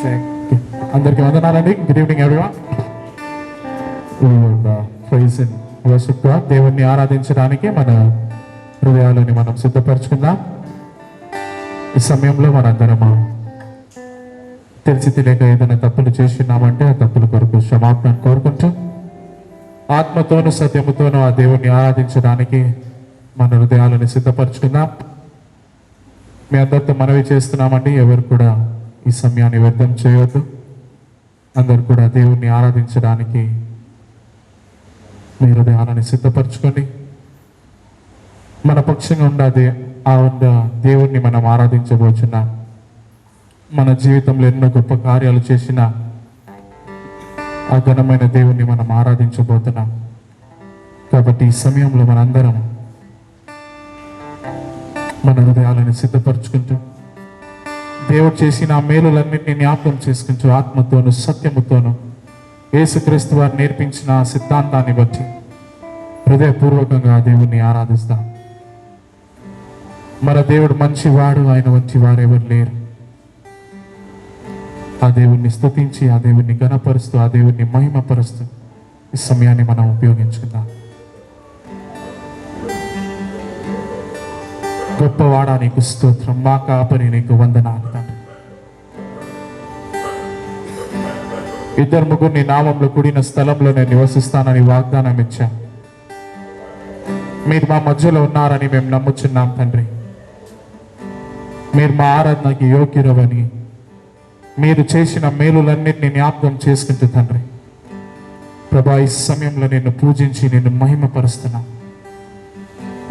అందరికీ వందనాలండి. Good evening everyone. Praise and worship God. దేవుణ్ణి ఆరాధించడానికి మన హృదయాలని మనం సిద్ధపరచుకుందాం. ఈ సమయంలో మనందరము తెలిసి తెలియక ఏదైనా తప్పులు చేస్తున్నామంటే ఆ తప్పుల కొరకు క్షమాపణ కోరుకుంటూ ఆత్మతోనూ సత్యముతోనూ ఆ దేవుణ్ణి ఆరాధించడానికి మన హృదయాలను సిద్ధపరచుకుందాం. మీ అందరితో మనవి చేస్తున్నామండి, ఎవరు కూడా ఈ సమయాన్ని వ్యర్థం చేయవద్దు. అందరు కూడా దేవుణ్ణి ఆరాధించడానికి మీ హృదయాలను సిద్ధపరచుకోండి. మన పక్షంగా ఉన్న దేవుణ్ణి మనం ఆరాధించబోచున్నాం. మన జీవితంలో ఎన్నో గొప్ప కార్యాలు చేసిన ఆ ఘనమైన దేవుణ్ణి మనం ఆరాధించబోతున్నాం. కాబట్టి ఈ సమయంలో మనందరం మన హృదయాలను సిద్ధపరచుకుంటూ దేవుడు చేసిన ఆ మేలులన్నింటినీ జ్ఞాపకం చేసుకుంటూ ఆత్మతోనూ సత్యముతోనూ యేసుక్రీస్తు వారు నేర్పించిన ఆ సిద్ధాంతాన్ని బట్టి హృదయపూర్వకంగా ఆ దేవుణ్ణి ఆరాధిస్తాం. మన దేవుడు మంచివాడు, ఆయన వంటి వారు ఎవరు లేరు. ఆ దేవుణ్ణి స్తుతించి ఆ దేవుణ్ణి ఘనపరుస్తూ ఆ దేవుణ్ణి మహిమపరుస్తూ ఈ సమయాన్ని మనం ఉపయోగించుకుందాం. గొప్పవాడా నీకు స్తోత్రం, మా కాపరి నీకు వందనాలు తండ్రి. ఇద్దరు ముగ్గురు నీ నామంలో కూడిన స్థలంలో నేను నివసిస్తానని వాగ్దానం ఇచ్చా. మీరు మా మధ్యలో ఉన్నారని మేము నమ్ముచున్నాం తండ్రి. మీరు మా ఆరాధనకి యోగ్యురవని, మీరు చేసిన మేలులన్నింటినీ జ్ఞాపకం చేసుకుంటూ తండ్రి ప్రభా ఈ సమయంలో నిన్ను పూజించి నిన్ను మహిమపరుస్తున్నా.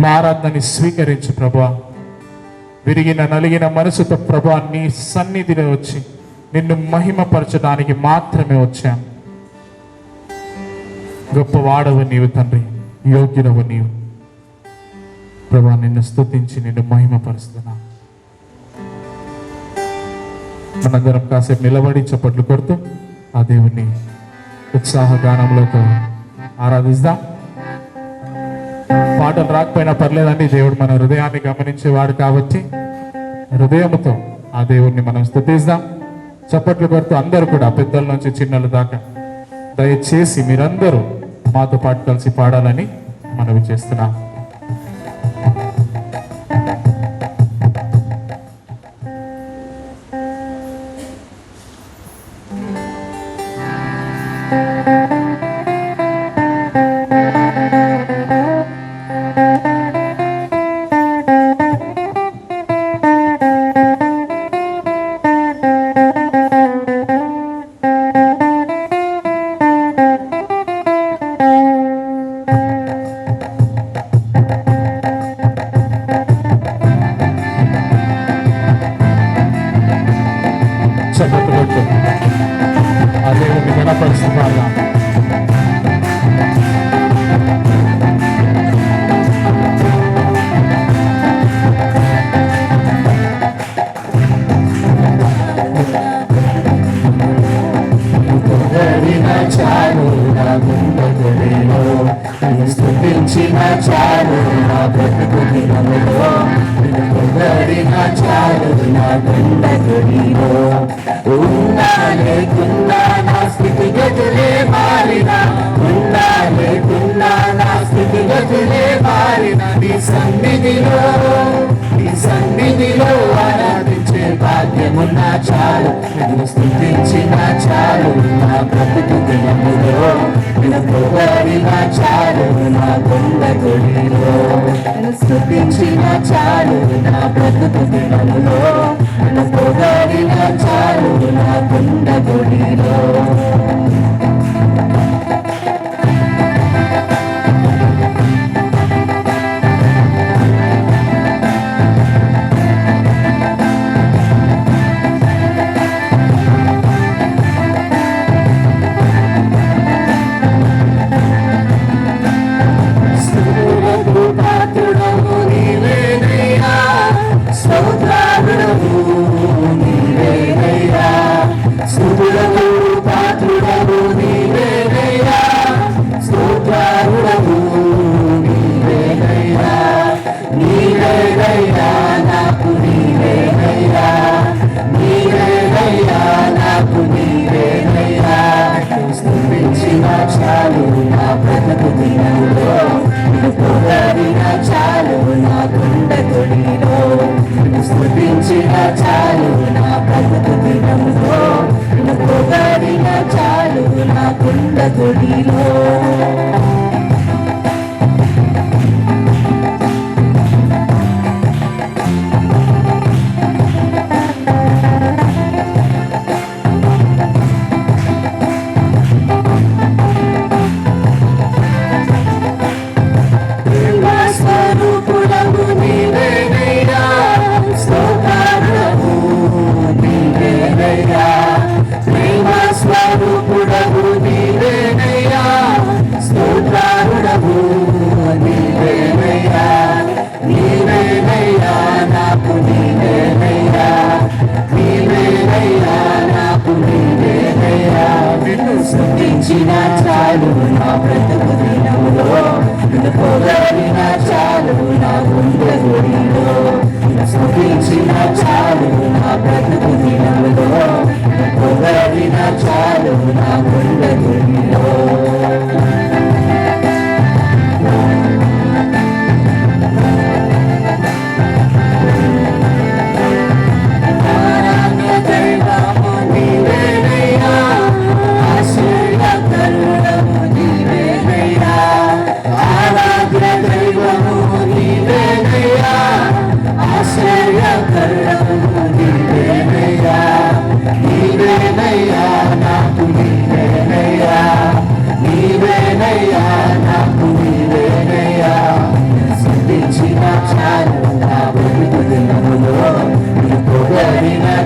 మా ఆరాధనని స్వీకరించు ప్రభా. విరిగిన నలిగిన మనసుతో ప్రభా నీ సన్నిధిలో వచ్చి నిన్ను మహిమపరచడానికి మాత్రమే వచ్చాం. గొప్పవాడవు నీవు తండ్రి, యోగ్యుడవు నీవు ప్రభా. నిన్ను స్తుతించి నిన్ను మహిమపరుస్తున్నా. మనందరం కాసేపు నిలబడి చప్పట్లు కొడుతూ ఆ దేవుణ్ణి ఉత్సాహ గానంలోకి ఆరాధిద్దాం. పాటలు రాకపోయినా పర్లేదండి, దేవుడు మన హృదయాన్ని గమనించేవాడు కాబట్టి హృదయముతో ఆ దేవుణ్ణి మనం స్తుతిద్దాం. చప్పట్లు కొడుతూ అందరూ కూడా పెద్దల నుంచి చిన్నల దాకా దయచేసి మీరందరూ మాతో పాటు కలిసి పాడాలని మనవి చేస్తున్నాం. సన్నిధిలో ఆరాధించే భాగ్యమున్నా చాలు, నిన్ను స్తుతించిన చాలు. నా బ్రతుకు దినములో నిన్ను పొగడిన చాలు, నా కొండ గుడిలో నిన్ను స్తుతించిన చాలు. నా బ్రతుకు దినములో నిన్ను పొగడిన చాలు, నా కొండ గుడిలో. స్తోత్రార్హుడవు నీవేనయ్యా, గుడిలో స్తుతించిన చాలు నా బ్రతుకు దినములో నిన్ను పొగడిన చాలు నా గుండె గుడిలో స్తుతించిన చాలు నా బ్రతుకు దినములో నిన్ను పొగడిన చాలు నా గుండె గుడిలో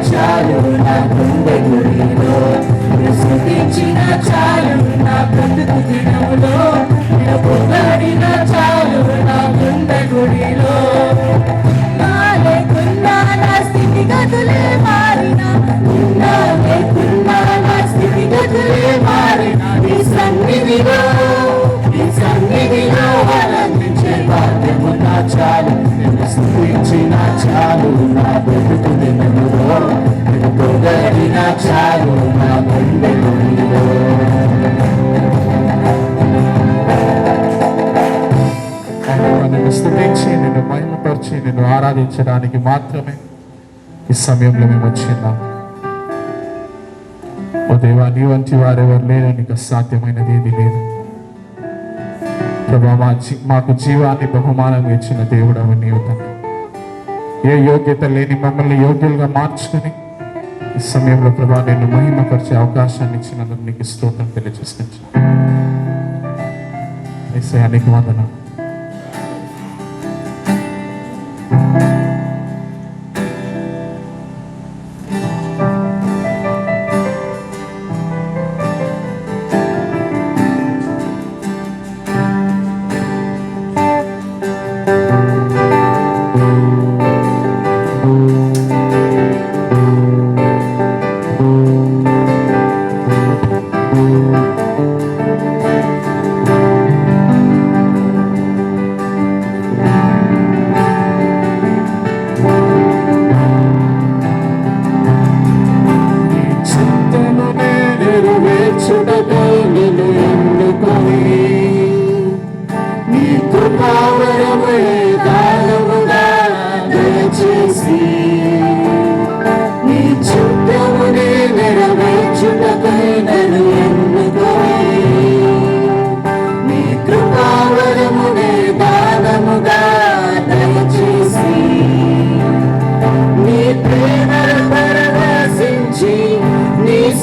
చాలు నా గుండె గుడిలో స్తుతించిన చాలు నా బ్రతుకు దినములో పొగడిన చాలు నా గుండె గుడిలో లేకున్నా నా స్థితిగతులే మారినా ఉన్నా లేకున్నా నా స్థితిగతులే మారినా ఈ సన్నిధిలో ఆనందించే భాగ్యమున్న చాలు స్తుతించిన చాలు నా బ్రతుకు దినములో పొగడిన చాలు నా గుండె గుడిలో నిన్ను స్తుతించి నిన్ను మహిమపరిచి నిన్ను ఆరాధించడానికి మాత్రమే ఈ సమయంలో మేము వచ్చిన్నాం. ఓ దేవా, నీ వంటి వారెవరు లేరు, నీకు అసాధ్యమైనది ఏది లేదు. ప్రభా, మాకు జీవాన్ని బహుమానం ఇచ్చిన దేవుడవు నీవు తండ్రి. ఏ యోగ్యత లేని మమ్మల్ని యోగ్యులుగా మార్చుకుని ఈ సమయంలో ప్రభా నిన్ను మహిమపరిచే అవకాశాన్ని ఇచ్చినందుకు నీకు స్తోత్రం తెలియజేసుకుంటున్నాను. యేసయ్యా, నీకు వందనాలు.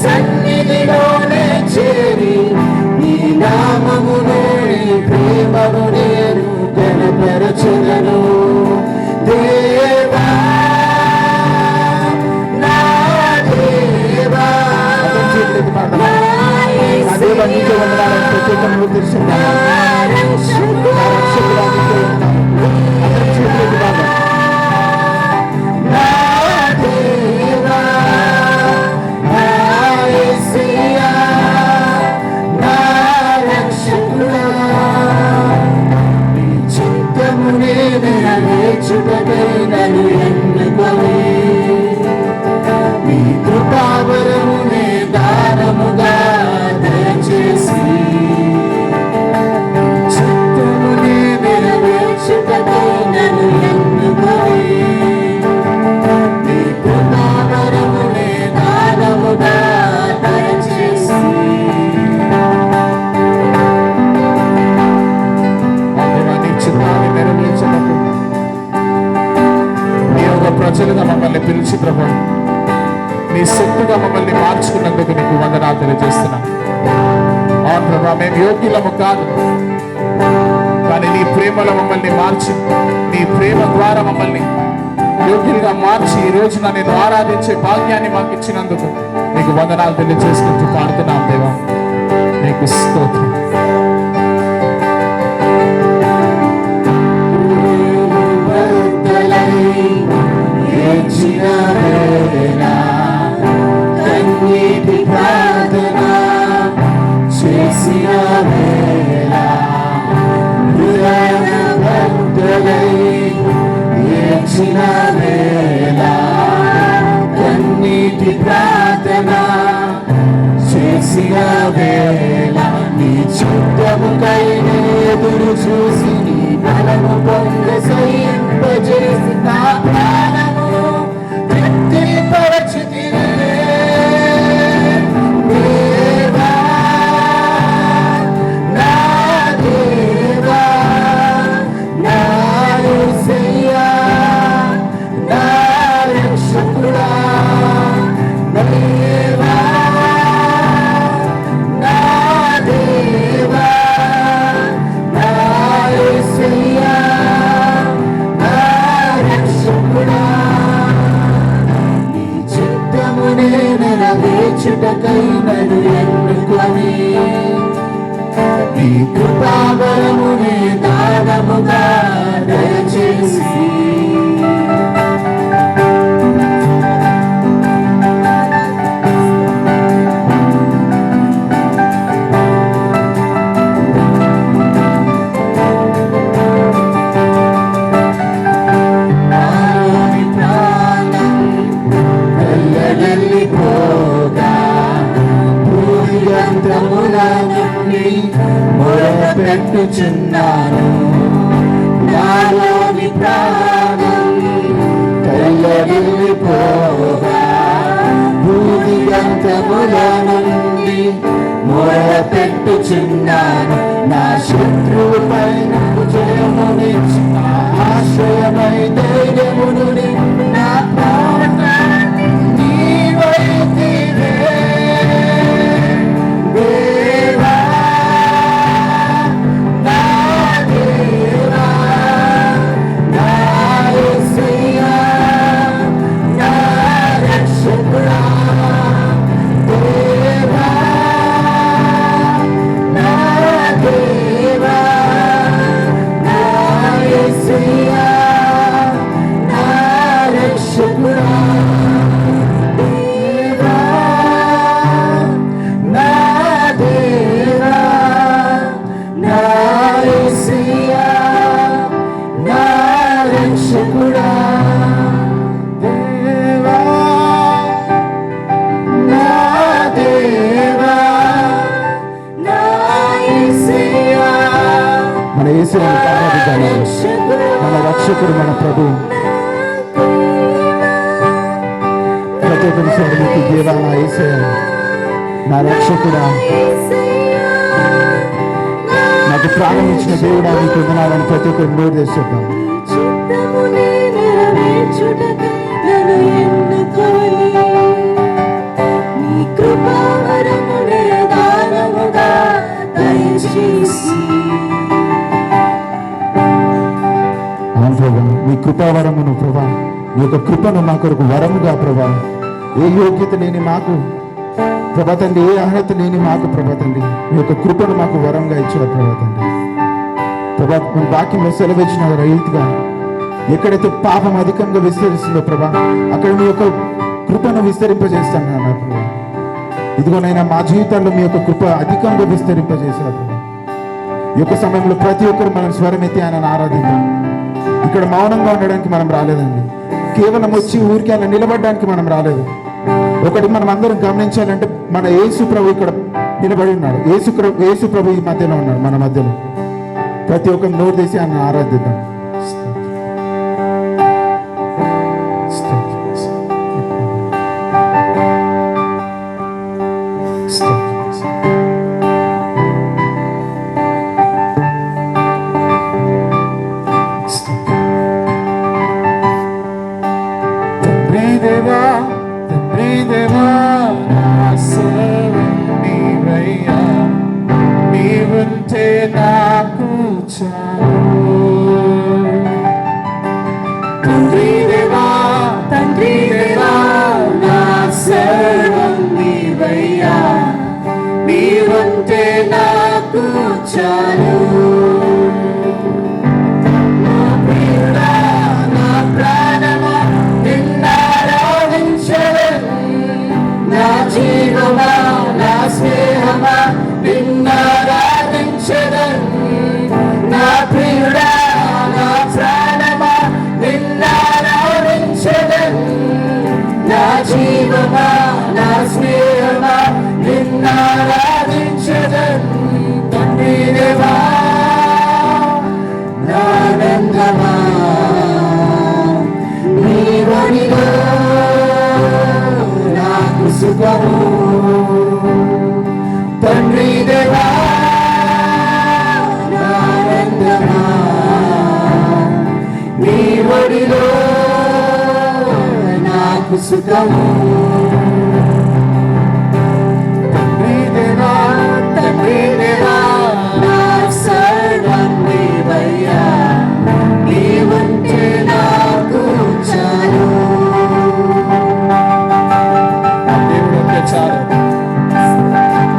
సన్నిధిలోనే చేరి నీ నామమును నీ ప్రేమను నేను కనపరచులను. దేవా నా దేవా నా యేసయ్యా నా రక్షకుడా నన్ను ఎన్నుకొని నీ కృపావరమునే దానముగా దయచేసి చిత్తమునే మార్చుకున్నందుకు నీకు వందనాలు తెలియజేస్తున్నాను. అవును ప్రభా, మేము యోగ్యులము కాదు, కానీ నీ ప్రేమలో మమ్మల్ని మార్చి, నీ ప్రేమ ద్వారా మమ్మల్ని యోగ్యులుగా మార్చి ఈ రోజున నేను ఆరాధించే భాగ్యాన్ని మాకు ఇచ్చినందుకు నీకు వందనాలు తెలియజేసుకుంటూ పాడుతున్నాం దేవా, నీకు స్తోత్రం. కన్నీటి ప్రార్థన చేసిన వేళ హృదయబద్ధులై ఏడ్చిన వేళ కన్నీటి ప్రార్థన చేసిన వేళ నీ చిత్తముకై ఎదురు చూసి నీ బలము పొందసయింపజేసి నా ప్రాణము తృప్తిపరచితివే దేవా, నా దేవా, నా యేసయ్యా, నా రక్షకుడా, దేవా, నా దేవా, నా యేసయ్యా, నా రక్షకుడా, నీ చిత్తమునే నెరవేర్చుటకై నన్ను ఎన్నుకొని నీ కృపావరమునే దానముగా దయచేసి మొరపెట్టుచున్నాను. నాలోని ప్రాణం తల్లడిల్లిపోగా భూదిగంతముల నుండి మొరపెట్టుచున్నాను. నా శత్రువుపై నాకు జయమునిచ్చి నా ఆశ్రయమై ధైర్యమును నా ప్రాణ నీవైతివే దేవా, నా దేవా, నా యేసయ్యా, నా రక్షకుడా, దేవా, నా దేవా, నా యేసయ్యా, నా రక్షకుడా, దేవా, నా దేవా, నా యేసయ్యా, నా రక్షకుడా, దేవా, నా దేవా, నా యేసయ్యా. మన యేసుని ఆరాధించాలి. మన రక్షకుడు, మన ప్రభు. ప్రతి ఒక్క విషయానికి దేవా, నా యేసయ్యా, నా రక్షకుడా, నాకు ప్రాణం ఇచ్చిన దేవుడా నీకు వందనాలని ప్రతి ఒక్కరు నోరు చేసి చెప్తాం. అవును ప్రభా, మీ కృపావరమును ప్రభా, మీ యొక్క కృపను మా కొరకు వరముగా ప్రభా, ఏ యోగ్యత లేని మాకు ప్రభా తండ్రి, ఏ అర్హత లేని మాకు ప్రభా తండ్రి, మీ యొక్క కృపను మాకు వరంగా ఇచ్చారు ప్రభా తండ్రి. ప్రభా మన వాక్యంలో సెలవిచ్చిన రీతిగా ఎక్కడైతే పాపం అధికంగా విస్తరిస్తుందో ప్రభా, అక్కడ మీ యొక్క కృపను విస్తరింపజేస్తాను నా ప్రభా. ఇదిగోనైనా మా జీవితాల్లో మీ యొక్క కృప అధికంగా విస్తరింపజేశారు ప్రభా. ఈ యొక్క సమయంలో ప్రతి ఒక్కరు మనం స్వరం ఎత్తి ఆయనను ఆరాధిద్దాం. ఇక్కడ మౌనంగా ఉండడానికి మనం రాలేదండి, కేవలం వచ్చి ఊరికి అలా నిలబడడానికి మనం రాలేదు. ఒకటి మనం అందరం గమనించాలంటే మన యేసు ప్రభు ఇక్కడ నిలబడి ఉన్నాడు. యేసు ప్రభు ఈ మధ్యలో ఉన్నాడు, మన మధ్యలో. ప్రతి ఒక్కరు నోరు తీసి ఆయన ఆరాధిద్దాం. తండ్రి దేవా, తండ్రి దేవా, నా నీవయ్యా, నీవుంటే నాకు చాలు. నా ప్రియుడా, నా ప్రాణమా, నిన్నారాధించెదను. నా జీవమా, నా స్నేహమా, నిన్నారాధించెదను. నా ప్రియుడా, నా ప్రాణమా, నిన్నారాధించెదను. నా జీవమా, నా స్నేహమా, నిన్నారాధించెదను. తండ్రి దేవా, నా ఆనందమా, నీ ఒడిలో నాకు సుఖము. తండ్రి దేవా, నా ఆనందమా, నీ ఒడిలో నాకు సుఖము. తండ్రి దేవా, తండ్రి దేవా, నా సర్వం నీవయ్యా, నీవుంటే నాకు చాలు. దేవుడు ఉంటే చాలు.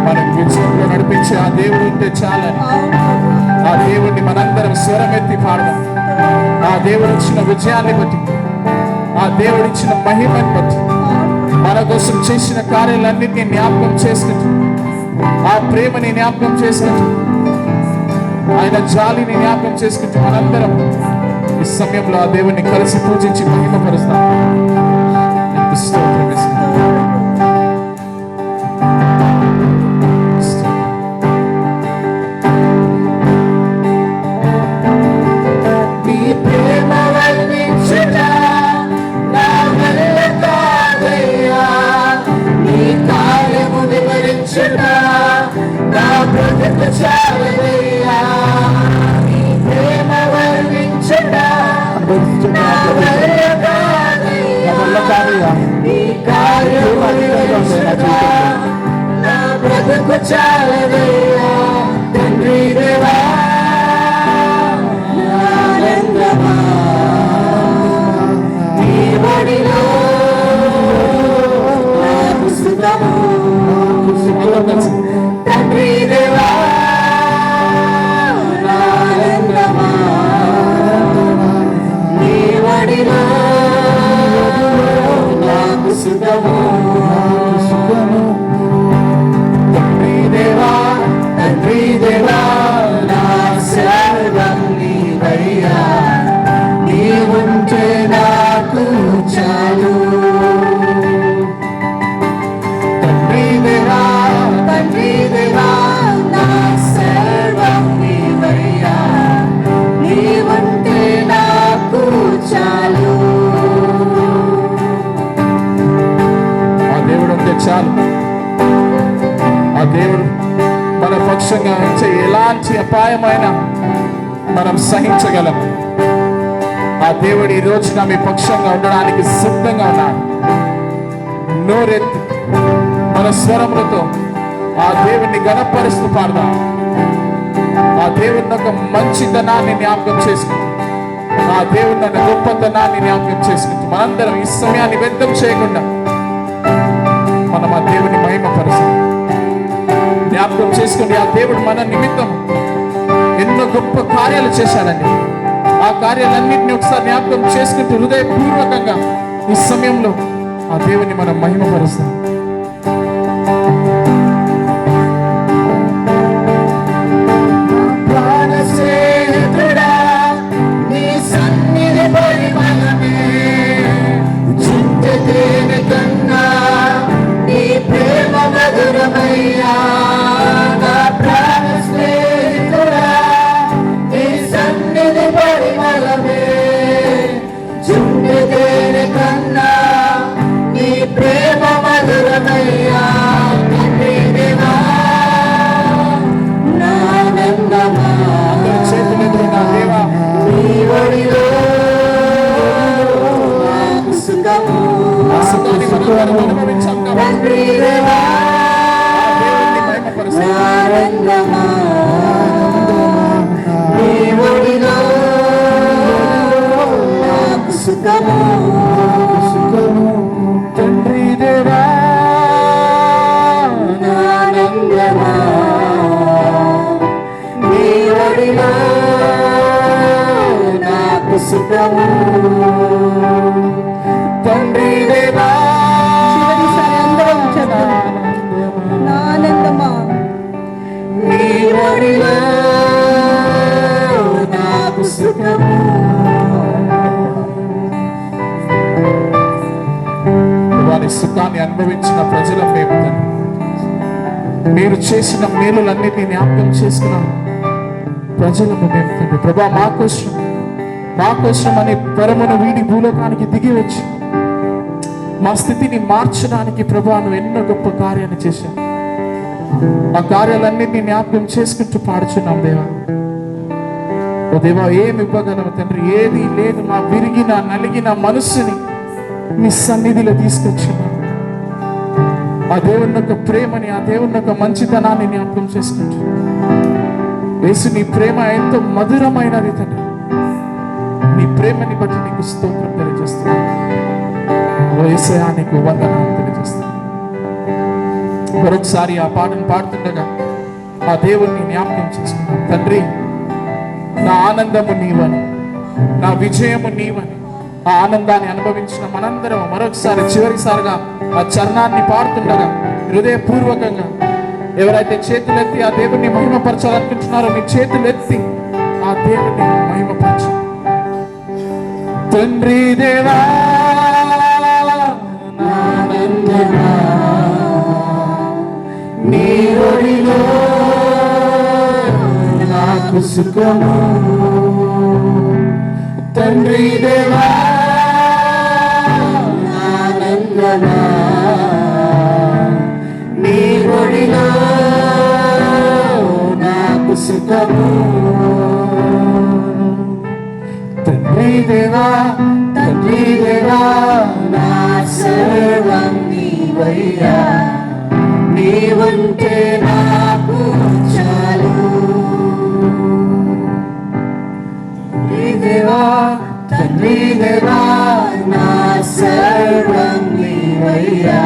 మనం విజయంలో నడిపించే ఆ దేవుడు ఉంటే చాలని ఆ దేవుడిని మనందరం స్వరమెత్తి పాడదాం. ఆ దేవుడు ఇచ్చిన విజయాన్ని బట్టి, ఆ దేవుడు ఇచ్చిన మహిమని బట్టి, మన కోసం చేసిన కార్యాలన్నింటినీ జ్ఞాపకం చేసుకుంటూ, ఆ ప్రేమని జ్ఞాపకం చేసుకుంటూ, ఆయన జాలిని జ్ఞాపకం చేసుకుంటూ మనందరం ఈ సమయంలో ఆ దేవుడిని కలిసి పూజించి మహిమపరుస్తాం. నీకు స్తోత్రం యేసయ్యా. నీ ప్రేమ వర్ణించుట నా వల్ల కాదయ్యా, నీ కార్యము వివరించుట నా బ్రతుకు చాలదయ్యా. నీ ప్రేమ వర్ణించుట నా వల్ల కాదయ్యా, నీ కార్యము వివరించుట నా బ్రతుకు చాలదయ్యా. తండ్రి దేవా, నా ఆనందమా, నీ ఒడిలో నాకు సుఖము. తండ్రి దేవా, నా ఆనందమా, నీ ఒడిలో నాకు సుఖము. తండ్రి దేవా, తండ్రి దేవా, నా సర్వం నీవయ్యా, నీవుంటే నాకు చాలు. తండ్రి దేవా, తండ్రి దేవా, నా సర్వం నీవయ్యా, నీవుంటే నాకు చాలు. ఆ దేవుడు ఉంటే చాలు. ఆ దేవుడు మన పక్షంగా ఉంచే ఎలాంటి అపాయమైన మనం సహించగలం. ఆ దేవుడు ఈ రోజున మీ పక్షంగా ఉండడానికి సిద్ధంగా ఉన్నాడు. నోరెత్తి మన స్వరములతో ఆ దేవుడిని గణపరుస్తూ పాడదాం. ఆ దేవుడిని ఒక మంచితనాన్ని జ్ఞాపకం చేసుకుంటూ, ఆ దేవుడిని ఒక గొప్పతనాన్ని జ్ఞాపకం చేసుకుంటూ మనందరం ఈ సమయాన్ని వ్యర్థం చేయకుండా మనం ఆ దేవుని మహిమపరుస్తాం. జ్ఞాపకం చేసుకుని ఆ దేవుడు మన నిమిత్తం ఎన్నో గొప్ప కార్యాలు చేశాడండి. ఆ కార్యాలన్నింటినీ ఒకసారి జ్ఞాపకం చేసుకుంటూ హృదయపూర్వకంగా ఈ సమయంలో ఆ దేవుని మనం మహిమపరుస్తాం. ప్రాణ స్నేహితుడా, నీ సన్నిధి పరిమళమే చింత తేనె కన్నా నీ ప్రేమ మధురమయ్యా. నా ప్రాణ స్నేహితుడా, నీ సన్నిధి పరిమళమే చింత తేనె కన్నా నీ ప్రేమ మధురమయ్యా. తండ్రి దేవా, నా ఆనందమా, చేతులెత్తి నా దేవా, నీ ఒడిలో నాకు సుఖము. ఆ సుఖాన్ని మనం అనుభవించాం కాబట్టి తండ్రి దేవా, ఆ దేవుణ్ణి ఆనందమా నీ ఒడిలో నాకు సుఖము తండ్రి దేవా చివరిసారి అందరం చెప్తాం. నా ఆనందమా నీ ఒడిలో నాకు సుఖము వారి సుఖాన్ని అనుభవించిన ప్రజల మేము తండ్రి. మీరు చేసిన మేలులన్నిటినీ జ్ఞాపకం చేసుకున్న ప్రజలను మేము తండ్రి. ప్రభా మా కోసం అనే పరమును వీడి భూలోకానికి దిగి వచ్చి మా స్థితిని మార్చడానికి ప్రభా నువ్వు ఎన్నో గొప్ప కార్యాన్ని చేశావు. ఆ కార్యాలన్నింటినీ జ్ఞాపకం చేసుకుంటూ పాడుచున్నాం దేవా. ఓ దేవా, ఏమి ఇవ్వగలము తండ్రి? ఏది లేదు. మా విరిగిన నలిగిన మనస్సుని మీ సన్నిధిలో తీసుకొచ్చున్నాం. ఆ దేవుని యొక్క ప్రేమని, ఆ దేవుని యొక్క మంచితనాన్ని జ్ఞాపకం చేసుకుంటూ యేసు నీ ప్రేమ ఎంతో మధురమైనది తండ్రి. నీ ప్రేమని బట్టి నీకు స్తోత్రం తెలియజేస్తున్నాను. ఓ యేసయ్యా, నీకు వందనాలు తెలియజేస్తున్నాను. మరొకసారి ఆ పాటను పాడుతుండగా ఆ దేవుణ్ణి జ్ఞాపకం చేసుకున్నాను. తండ్రి, నా ఆనందము నీవని, నా విజయము నీవని, ఆ ఆనందాన్ని అనుభవించిన మనందరం మరొకసారి చివరిసారిగా ఆ చరణాన్ని పాడుతుండగా హృదయపూర్వకంగా ఎవరైతే చేతులెత్తి ఆ దేవుణ్ణి మహిమపరచాలనుకుంటున్నారో మీ చేతులెత్తి ఆ దేవుణ్ణి మహిమపరచు. తండ్రి దేవా ఆనందమా నీ ఒడిలో నాకు సుఖము తండ్రి దేవా ఆనందమా నీ ఒడిలో నాకు సుఖము తండ్రి దేవా నా సర్వం నీవయ్యా నీవుంటే నాకు చాలు తండ్రి దేవా నా సర్వం నీవయ్యా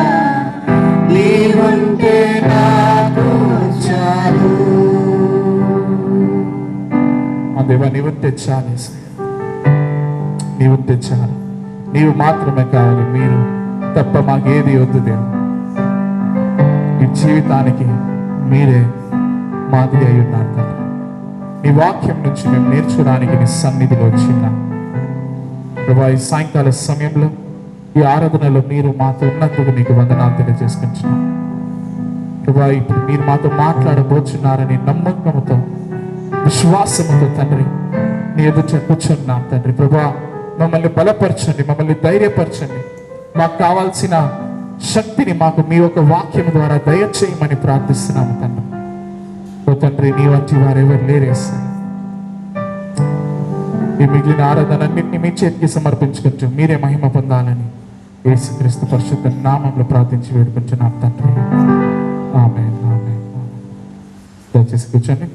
నీవుంటే నాకు చాలు ఆ దేవా, నీవుంటే చాలు యేసయ్యా. నీవుంటే చాలు. నీవు మాత్రమే కావాలి. మీరు తప్ప మాకేది వద్దు దేవా. ఈ జీవితానికి మీరే మాదిరి అయి ఉన్నారు తండ్రి. నీ వాక్యం నుంచి మేము నేర్చుకోవడానికి నీ సన్నిధిలో వచ్చిన్నాం ప్రభా. ఈ సాయంకాల సమయంలో ఈ ఆరాధనలో మీరు మాతో ఉన్నందుకు నీకు వందనాలు తెలియజేసుకుంటున్నాం ప్రభా. ఇప్పుడు మీరు మాతో మాట్లాడబోచున్నారని నమ్మకంతో విశ్వాసముతో తండ్రి నీ ఎదుట కూర్చున్నాం తండ్రి. ప్రభా, మమ్మల్ని బలపరచండి, మమ్మల్ని ధైర్యపరచండి. మాకు కావాల్సిన శక్తిని మాకు మీ యొక్క వాక్యం ద్వారా దయచేయమని ప్రార్థిస్తున్నాము తండ్రి. ఓ తండ్రి, నీ వంటి వారు ఎవరు లేరేస్తారు. ఈ మిగిలిన ఆరాధనన్నింటినీ మీ చేతికి సమర్పించుకుంటూ మీరే మహిమ పొందాలని యేసుక్రీస్తు పరిశుద్ధ నామంలో ప్రార్థించి వేడుకుంటున్నాం తండ్రి. ఆమేన్, ఆమేన్. దయచేసి కూర్చోండి.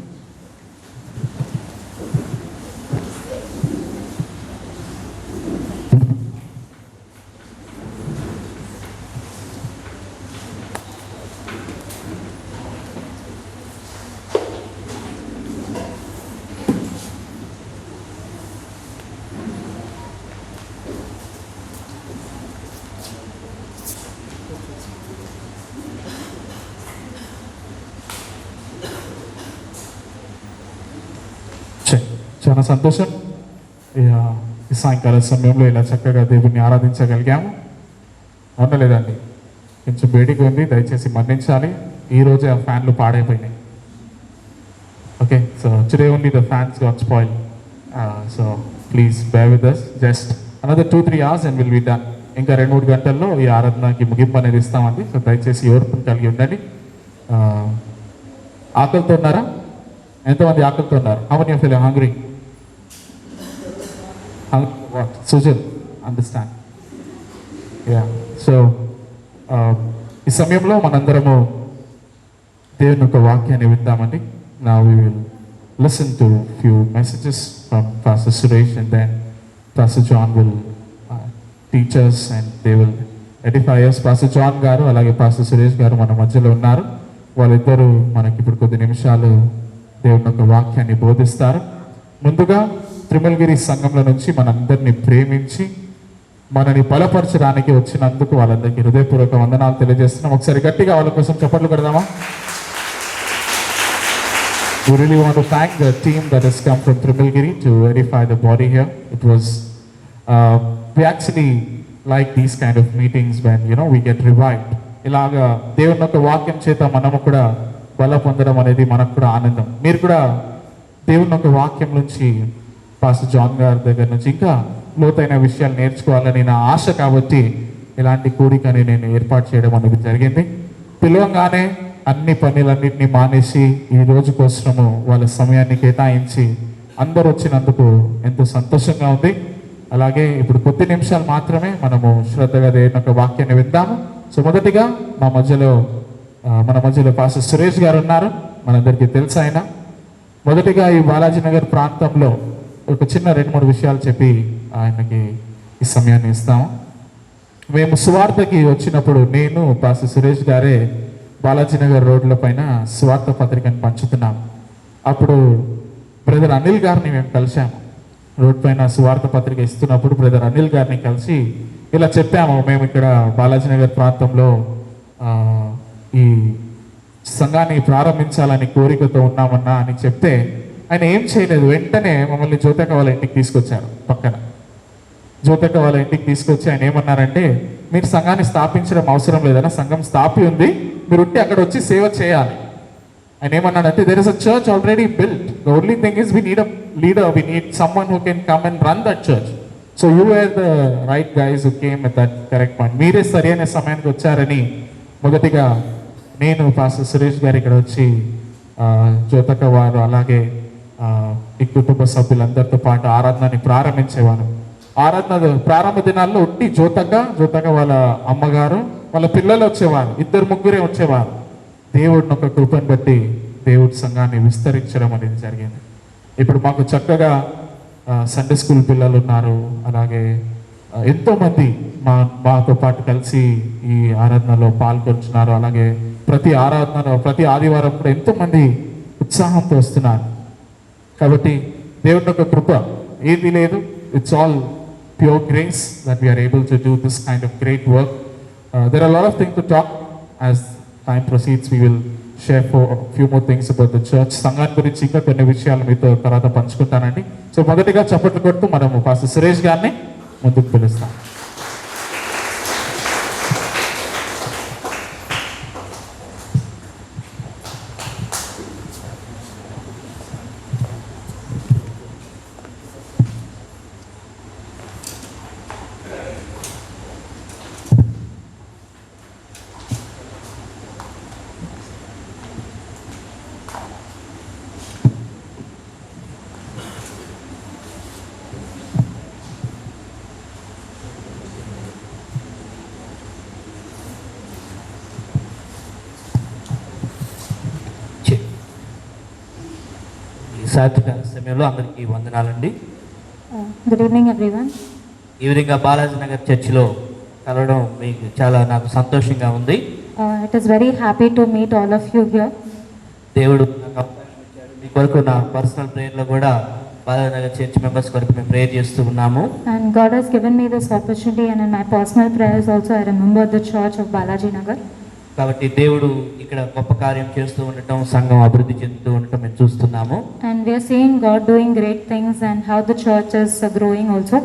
చాలా సంతోషం. ఈ సాయంకాల సమయంలో ఇలా చక్కగా దేవుణ్ణి ఆరాధించగలిగాము. అవునా లేదండి? కొంచెం వేడిగా ఉంది, దయచేసి మన్నించాలి. ఈరోజే ఆ ఫ్యాన్లు పాడైపోయినాయి. Okay, so today only the fans got spoil. So please bear with us. Just another 2-3 hours and we'll be done. ఇంకా 2-3 గంటల్లో ఈ ఆరాధనకి ముగింపు అనేది ఇస్తామండి. సో దయచేసి ఓర్పును కలిగి ఉండండి. ఆకలితో ఉన్నారా? ఎంతమంది ఆకలితో ఉన్నారు? How many of you are hungry? What? Sujal, understand. Yeah. So, ఈ సమయంలో మనందరము దేవుని యొక్క వాక్యాన్ని విందామండి. Now we will listen to few messages from Pastor Suresh and then Pastor John will teach us and they will edify us. Pastor John గారు అలాగే Pastor Suresh గారు మన మధ్యలో ఉన్నారు. వాళ్ళిద్దరూ మనకి ఇప్పుడు కొద్ది నిమిషాలు దేవుని యొక్క వాక్యాన్ని బోధిస్తారు. ముందుగా త్రిమల్గిరి సంఘంలో నుంచి మనందరినీ ప్రేమించి మనని బలపరచడానికి వచ్చినందుకు వాళ్ళందరికీ హృదయపూర్వక వందనాలు తెలియజేస్తున్నాం. ఒకసారి గట్టిగా వాళ్ళ కోసం చప్పట్లు కొడదామా? We really want to thank the team that has come from Trimalgiri to verify the body here. It was, we actually like these kind of meetings when, we get revived. ఇలాగా దేవుని యొక్క వాక్యం చేత మనము కూడా బల పొందడం అనేది మనకు కూడా ఆనందం. మీరు కూడా దేవుని యొక్క వాక్యం నుంచి పాస్టర్ జాన్ గారి దగ్గర నుంచి ఇంకా లోతైన విషయాలు నేర్చుకోవాలని నా ఆశ కాబట్టి ఇలాంటి కూడికని నేను ఏర్పాటు చేయడం అనేది జరిగింది. పిలవంగానే అన్ని పనులన్నింటినీ మానేసి ఈ రోజు కోసము వాళ్ళ సమయాన్ని కేటాయించి అందరూ వచ్చినందుకు ఎంతో సంతోషంగా ఉంది. అలాగే ఇప్పుడు కొద్ది నిమిషాలు మాత్రమే మనము శ్రద్ధగా దేవుని యొక్క వాక్యాన్ని విందాము. సో మొదటిగా మన మధ్యలో పాస్టర్ సురేష్ గారు ఉన్నారు. మనందరికీ తెలుసు ఆయన. మొదటిగా ఈ బాలాజీ నగర్ ప్రాంతంలో ఒక చిన్న 2-3 విషయాలు చెప్పి ఆయనకి ఈ సమయాన్ని ఇస్తాము. మేము సువార్తకి వచ్చినప్పుడు నేను పాస్టర్ సురేష్ గారే బాలాజీ నగర్ రోడ్ల పైన సువార్త పత్రికను పంచుతున్నాం. అప్పుడు బ్రదర్ అనిల్ గారిని మేము కలిసాము. రోడ్ పైన సువార్త పత్రిక ఇస్తున్నప్పుడు బ్రదర్ అనిల్ గారిని కలిసి ఇలా చెప్పాము, మేము ఇక్కడ బాలాజీ నగర్ ప్రాంతంలో ఈ సంఘాన్ని ప్రారంభించాలని కోరికతో ఉన్నామన్నా అని చెప్తే ఆయన ఏం చేయలేదు. వెంటనే మమ్మల్ని జ్యోతక వాళ్ళ ఇంటికి తీసుకొచ్చారు. పక్కన జ్యోతక వాళ్ళ ఇంటికి తీసుకొచ్చి ఆయన ఏమన్నారంటే, మీరు సంఘాన్ని స్థాపించడం అవసరం లేదన్నా, సంఘం స్థాపి ఉంది, మీరు ఉంటే అక్కడ వచ్చి సేవ చేయాలి. ఆయన ఏమన్నాడంటే, there is a church already built, the only thing is we need a leader, we need someone who can come and run that church. So you are the right guys who came at that correct point. మీరే సరైన సమయానికి వచ్చారని మొదటిగా నేను pastor Suresh గారు ఇక్కడ వచ్చి జ్యోతక వారు అలాగే ఈ కుటుంబ సభ్యులందరితో పాటు ఆరాధనని ప్రారంభించేవారు. ఆరాధన ప్రారంభ దినాల్లో ఉట్టి జ్యోతక వాళ్ళ అమ్మగారు వాళ్ళ పిల్లలు వచ్చేవారు, 2-3 వచ్చేవారు. దేవుడిని ఒక కృపను బట్టి దేవుడి సంఘాన్ని విస్తరించడం అనేది జరిగింది. ఇప్పుడు మాకు చక్కగా సండే స్కూల్ పిల్లలు ఉన్నారు. అలాగే ఎంతోమంది మాతో పాటు కలిసి ఈ ఆరాధనలో పాల్గొంటున్నారు. అలాగే ప్రతి ఆదివారం కూడా ఎంతోమంది ఉత్సాహంతో వస్తున్నారు. కాబట్టి దేవుడి యొక్క కృప ఏది లేదు, it's all pure grace that we are able to do this kind of great work. There are a lot of things to talk. As time proceeds, we will share for a few more things about the church. సంఘాన్ని గురించి ఇంకా కొన్ని విషయాలు మీతో తర్వాత పంచుకుంటానండి. So మొదటిగా చప్పట్లు కొడుతూ మనము పాస్టర్ సురేష్ గారిని ముందుకు పిలుస్తాం. సాయంత్రకాల సమయంలో అందరికీ వందనాలండి. Good evening everyone. ఈ విధంగా బాలాజీ నగర్ చర్చిలో కలవడం మీకు చాలా నాకు సంతోషంగా ఉంది. It is very happy to meet all of you here. దేవుడు నాకు అవకాశం ఇచ్చాడు. మీ కొరకు నా పర్సనల్ ప్రేయర్లో కూడా బాలాజీ నగర్ చర్చ్ మెంబర్స్ కొరకు మేము ప్రేయర్ చేస్తూ ఉన్నాము. And God has given me this opportunity, and in my personal prayers also I remember the church of Balaji Nagar. కాబట్టి దేవుడు ఇక్కడ గొప్ప కార్యం చేస్తూ ఉండటం, సంఘం అభివృద్ధి చెందుతూ ఉండటం మేము చూస్తున్నాము. And we are seeing God doing great things and how the church is growing also.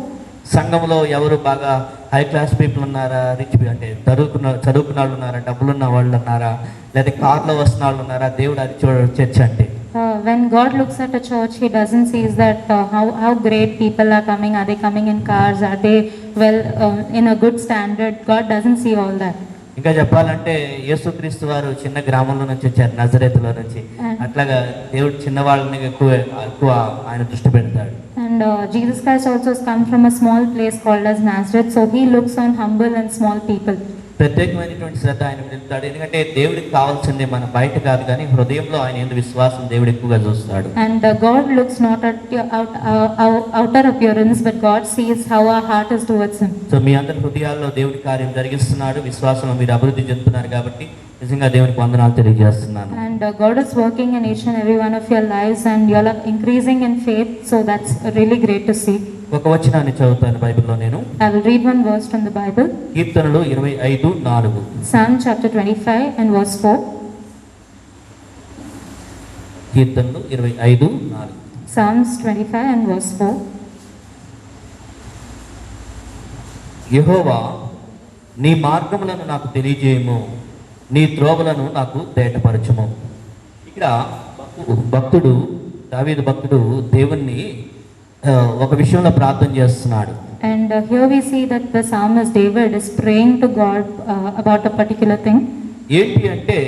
సంఘంలో ఎవరు బాగా హై క్లాస్ పీపుల్ ఉన్నారా, రిచ్ అంటే చదువుకున్న వాళ్ళు ఉన్నారా, డబ్బులున్న వాళ్ళు ఉన్నారా, లేదా కార్లో వస్తున్న వాళ్ళు ఉన్నారా, దేవుడు అది చర్చ్ అంటే. When God looks at a church, He doesn't see that how great people are coming. Are they coming in cars? Are they well in a good standard? God doesn't see all that. ఇంకా చెప్పాలంటే యేసుక్రీస్తు వారు చిన్న గ్రామంలో నుంచి వచ్చారు, నజరేతులో నుంచి. అట్లాగా దేవుడు చిన్న వాళ్ళని ఎక్కువ ఆయన దృష్టి పెడతాడు. And Jesus Christ also has come from a small place called as Nazareth, so He looks on humble and small people. ప్రత్యేకమైనటువంటి శ్రద్ధ ఆయన నిలుపుతాడు. ఎందుకంటే దేవుడికి కావాల్సింది మన బయట కాదు, కానీ హృదయంలో ఆయన ఎందుకు విశ్వాసం దేవుడు ఎక్కువగా చూస్తాడు. And God looks not at your outer appearance, but God sees how our heart is towards Him. So మీ అందరి హృదయాల్లో దేవుడి కార్యం జరిగిస్తున్నాడు. విశ్వాసంలో మీరు అభివృద్ధి చెందుతున్నారు కాబట్టి నిజంగా దేవునికి వందనాలు తెలియజేస్తున్నాను. And God is working in each and every one of your lives, and you all are increasing in faith, so that's really great to see. ఒక వచనాన్ని చదువుతాను బైబిల్లో నేను. I will read one verse from the Bible. కీర్తనలు 25:4. Psalm chapter 25 and verse 4. కీర్తనలు 25:4. Psalms 25 and verse 4. యెహోవా, నీ మార్గములను నాకు తెలియజేయము, నీ త్రోవలను నాకు తేటపరచుము. ఇక్కడ భక్తుడు దావీదు భక్తుడు దేవుణ్ణి ఒక విషయంలో ప్రార్థన చేస్తున్నాడు. And here we see that the psalmist David is praying to God about a particular thing. ఏంటి అంటే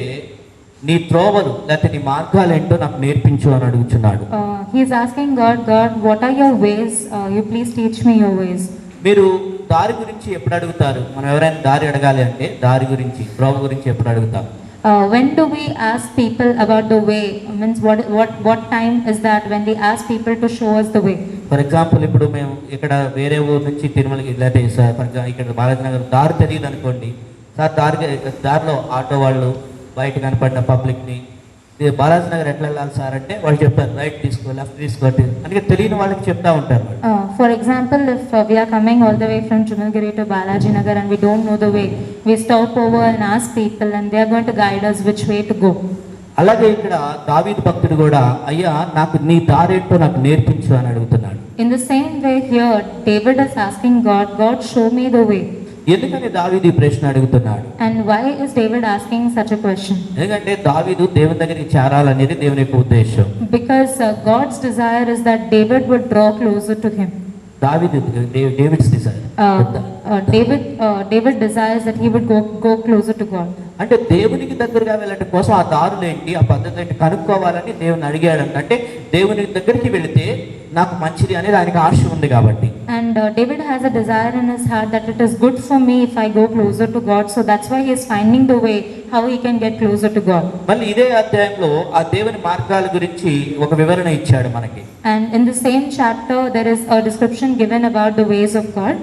నీ త్రోవలు లేకపోతే నీ మార్గాలు ఏంటో నాకు నేర్పించు అని అడుగుతున్నాడు. He is asking God, what are your ways? You please teach me your ways. మీరు దారి గురించి ఎప్పుడు అడుగుతారు? మనం ఎవరైనా దారి అడగాలి అంటే దారి గురించి, త్రోవ గురించి ఎప్పుడు అడుగుతాం? When do we ask people about the way? Means what time is that when we ask people to show us the way? For example ఇప్పుడు మేము ఇక్కడ వేరే ఊరు నుంచి తిరుమలకి లేకపోతే సార్ ఫర్ ఎగ్జాంపుల్ ఇక్కడ బాలాజీ నగర్ దారి తెలియదు అనుకోండి సార్, దారిలో ఆటో వాళ్ళు బయట కనపడిన పబ్లిక్ని బాలాజీ నగర్ ఎట్లా వెళ్ళాలి సార్ అంటే వాళ్ళు చెప్తారు రైట్ తీసుకో, లెఫ్ట్ తీసుకో, అందుకే తెలియని వాళ్ళకి చెప్తా ఉంటారు. For example, if we are coming all the way from Chumilgiri to Balaji Nagar and we don't know the way, we stop over and ask people and they are going to guide us which way to go. అలాగే ఇక్కడ దావీదు భక్తుడు కూడా అయ్యా నాకు నీ దారేంటో నాకు నేర్పించు అని అడుగుతున్నాడు. In the same way here, David is asking God, show me the way. ఎందుకని దావీదు ఈ ప్రశ్న అడుగుతున్నాడు? And why is David asking such a question? ఎందుకంటే దావీదు దేవుని దగ్గరికి చేరాలనేది దేవుని యొక్క ఉద్దేశం. Because God's desire is that David would draw closer to him. David's desire. David desires that he would go closer to God. అంటే దేవునికి దగ్గరగా వెళ్ళడం కోసం ఆ దారులు ఏంటి, ఆ పద్ధతులు ఏంటి కనుక్కోవాలని దేవుని అడిగాడంట. అంటే దేవుని దగ్గరికి వెళితే నాకు మంచిది అనేది ఆయనకు ఆశ ఉంది కాబట్టి. And David has a desire in his heart that it is good for me if I go closer to God. So that's why he is finding the way how he can get closer to God. మళ్ళీ ఇదే అధ్యాయంలో ఆ దేవుని మార్గాల గురించి ఒక వివరణ ఇచ్చాడు మనకి. And in the same chapter there is a description given about the ways of God.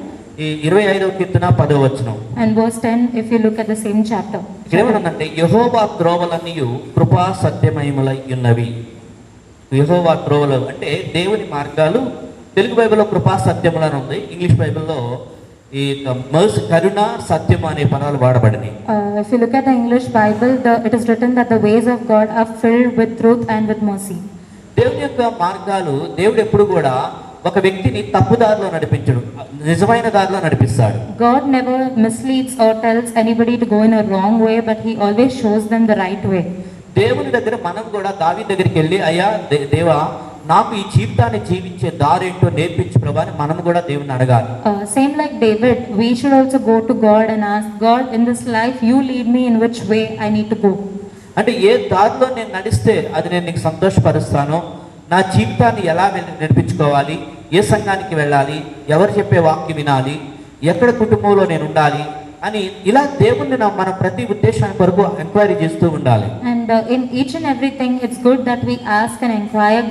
ఈ 25వ కీర్తన 10వ వచనం. And verse 10 if you look at the same chapter. ఏమనంటే యెహోవా త్రోవలన్నీయు కృపా సత్యమయములై ఉన్నవి. యెహోవా త్రోవలు అంటే దేవుని మార్గాలు. తెలుగు బైబిల్లో కృపా సత్యములు అని ఉంది, ఇంగ్లీష్ బైబిల్లో ఈ కరుణ సత్యము అనే పదాలు వాడబడినాయి. If you look at the English Bible, it is written that the ways of God are filled with truth and with mercy. దేవుని యొక్క మార్గాలు, దేవుడు ఎప్పుడు కూడా ఒక వ్యక్తిని తప్పుదారిలో నడిపించడు, నిజమైన దారిలో నడిపిస్తాడు. God never misleads or tells anybody to go in a wrong way, but he always shows them the right way. దేవుని దగ్గర మనం కూడా దావీదు దగ్గరికి వెళ్ళి అయ్యా దేవా నాకు ఈ జీవితాన్ని జీవించే దారేంటో నేర్పించు ప్రభా అని మనం కూడా దేవుని అడగాలి. Same like David, we should also go to God and ask God, in this life you lead me in which way I need to go. అంటే ఏ దారిలో నేను నడిస్తే అది నేను నీకు సంతోషపరుస్తానో, నా జీవితాన్ని ఎలా నడిపించుకోవాలి, ఏ సంఘానికి వెళ్ళాలి, ఎవరు చెప్పే వాక్యం వినాలి, ఎక్కడ కుటుంబంలో నేను ఉండాలి అని ఇలా దేవుణ్ణి మన ప్రతి ఉద్దేశానికి కొరకు ఎంక్వైరీ చేస్తూ ఉండాలి. And in each and everything it's good that we ask and inquire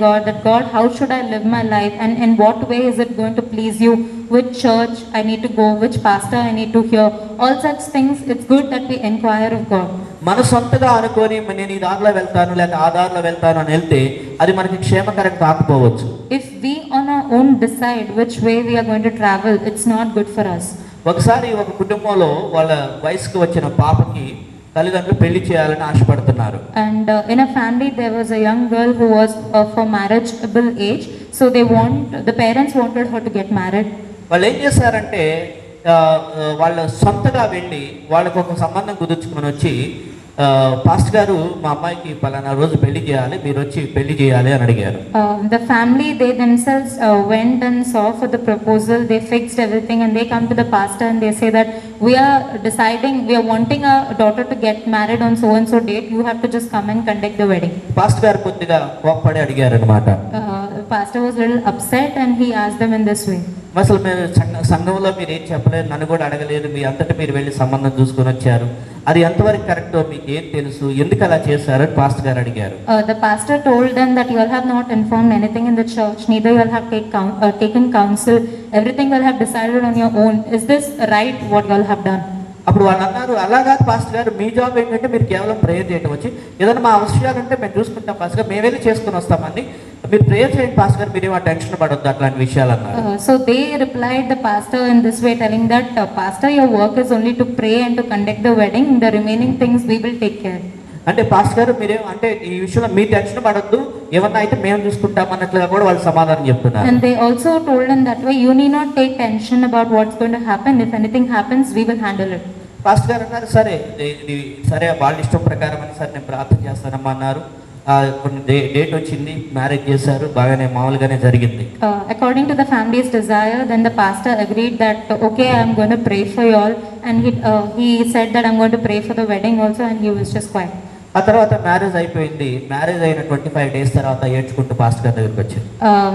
God, how should I live my life and in what way is it going to please you, which church I need to go, which pastor I need to hear, all such things it's good that we inquire of God. మన సొంతగా అనుకొని నేను ఈ దారిలో వెళ్తాను లేక ఆ దారిలో వెళ్తాను అని వెళ్తే అది మనకి క్షేమకరం కాకపోవచ్చు. If we on our own decide which way we are going to travel, it's not good for us. ఒకసారి ఒక కుటుంబంలో వాళ్ళ వయసుకు వచ్చిన పాపకి తల్లిదండ్రులు పెళ్లి చేయాలని ఆశపడుతున్నారు. And in a family there was a young girl who was for marriageable age, so the parents wanted her to get married. వాళ్ళు ఏం చేశారంటే వాళ్ళ సొంతగా వెళ్ళి వాళ్ళకు ఒక సంబంధం కుదుర్చుకొని వచ్చి పాస్టర్ గారు మా అమ్మాయికి పలానా రోజు పెళ్లి చేయాలి, మీరు వచ్చి పెళ్లి చేయాలి అని అడిగారు. The family they themselves went and saw for the proposal, they fixed everything and they come to the pastor and they say that we are deciding, we are wanting our daughter to get married on so and so date, you have to just come and conduct the wedding. Pastor గారు కొద్దిగా కోప్పడి అడిగారు అన్నమాట. The pastor was a little upset and he asked them in this way. అసలు మీరు సంఘంలో మీరు ఏం చెప్పలేదు, నన్ను కూడా అడగలేదు, మీ అంతటా మీరు వెళ్ళి సంబంధం చూసుకొని వచ్చారు, అది ఎంతవరకు కరెక్టో మీకు ఏం తెలుసు, ఎందుకు అలా చేశారు అని పాస్టర్ గారు అడిగారు. The pastor told them that you all have not informed anything in the church, neither you all have taken counsel, everything you all have decided on your own. Is this right what you all have done? అప్పుడు వాళ్ళు అన్నారు, అలా కాదు pastor గారు, మీ job ఏంటంటే మీరు కేవలం prayer చేయడం వచ్చి, ఏదైనా మా అవసరాలు ఉంటే మేము చూసుకుంటాం పాస్టర్ గారు, మేము వెళ్ళి చేసుకుని వస్తామండి, మీరు ప్రేయర్ చేయండి పాస్టర్ గారు, మీరేమో టెన్షన్ పడొద్దు అట్లాంటి విషయాలు అన్నారు. So they replied the pastor in this way, telling that, Pastor, your work is only to pray and to conduct the wedding. The remaining things we will take care. అంటే pastor గారు మీరేం అంటే ఈ విషయంలో మీ టెన్షన్ పడొద్దు, ఏమన్నా అయితే మేము చూసుకుంటాం అన్నట్లుగా కూడా వాళ్ళు సమాధానం చెప్తున్నారు. And they also told him that way, you need not take tension about what's going to happen. If anything happens, we will handle it. Pastor గారు అన్నారు, సరే ఇది సరే వాళ్ళ ఇష్టం ప్రకారం అని సరే నేను ప్రార్థన చేస్తానమ్మా అన్నారు. కొన్ని డేట్ వచ్చింది, మ్యారేజ్ చేశారు, బాగానే మామూలుగానే జరిగింది. According to the family's desire, then the pastor agreed that, okay, I am going to pray for you all. And he said that I'm going to pray for the wedding also, and he was just quiet. ఆ తర్వాత marriage అయిపోయింది. Marriage అయిన 25 days తర్వాత ఏడ్చుకుంటూ pastor గారి దగ్గరికి వచ్చింది.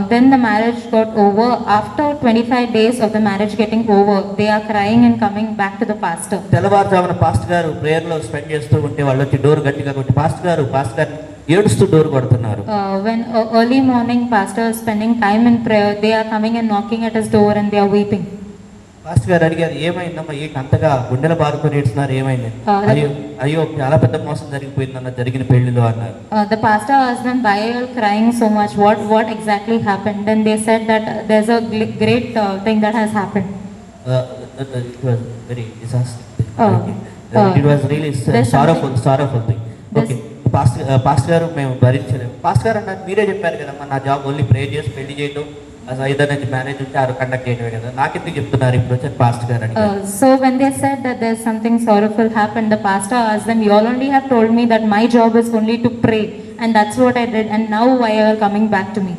Then the marriage got over. After 25 days of the marriage getting over, they are crying and coming back to the pastor. తెల్లవారుజామున పాస్టర్ గారు ప్రేయర్లో స్పెండ్ చేస్తూ ఉంటే వాళ్ళు వచ్చి డోర్ గట్టిగా కొట్టి పాస్టర్ గారు ఏడుస్తూ డోర్ కొడుతున్నారు. When early morning pastor is spending time in prayer, they are coming and knocking at his door and they are weeping. Pastor గారు అడిగారు, ఏమైందమ్మా, ఏంటి అంతగా గుండెల బారుకొని ఏడుస్తున్నారు, ఏమైంది? అయ్యో చాలా పెద్ద మోసం జరిగిపోయిందన్న జరిగిన పెళ్లిలో అన్నారు. The pastor asked them, why are you crying so much? What exactly happened? Then they said that there's a great thing that has happened. It was very disastrous. Oh. It was really sorrowful thing. Okay. Pastor గారు మేము భరించలేము. Pastor గారు అన్నారు, మీరే చెప్పారు కదమ్మా, నా job only ప్రే చేసి పెళ్లి చేయడం, అసలు ఏదైనా మ్యారేజ్ ఉంటే కండక్ట్ చేయడమే కదా, నాకెందుకు చెప్తున్నారు ఇప్పుడు వచ్చి పాస్టర్ గారు అని. So when they said that there's something sorrowful happened, the pastor asked them, you all only have told me that my job is only to pray, and that's what I did, and now why are you coming back to me?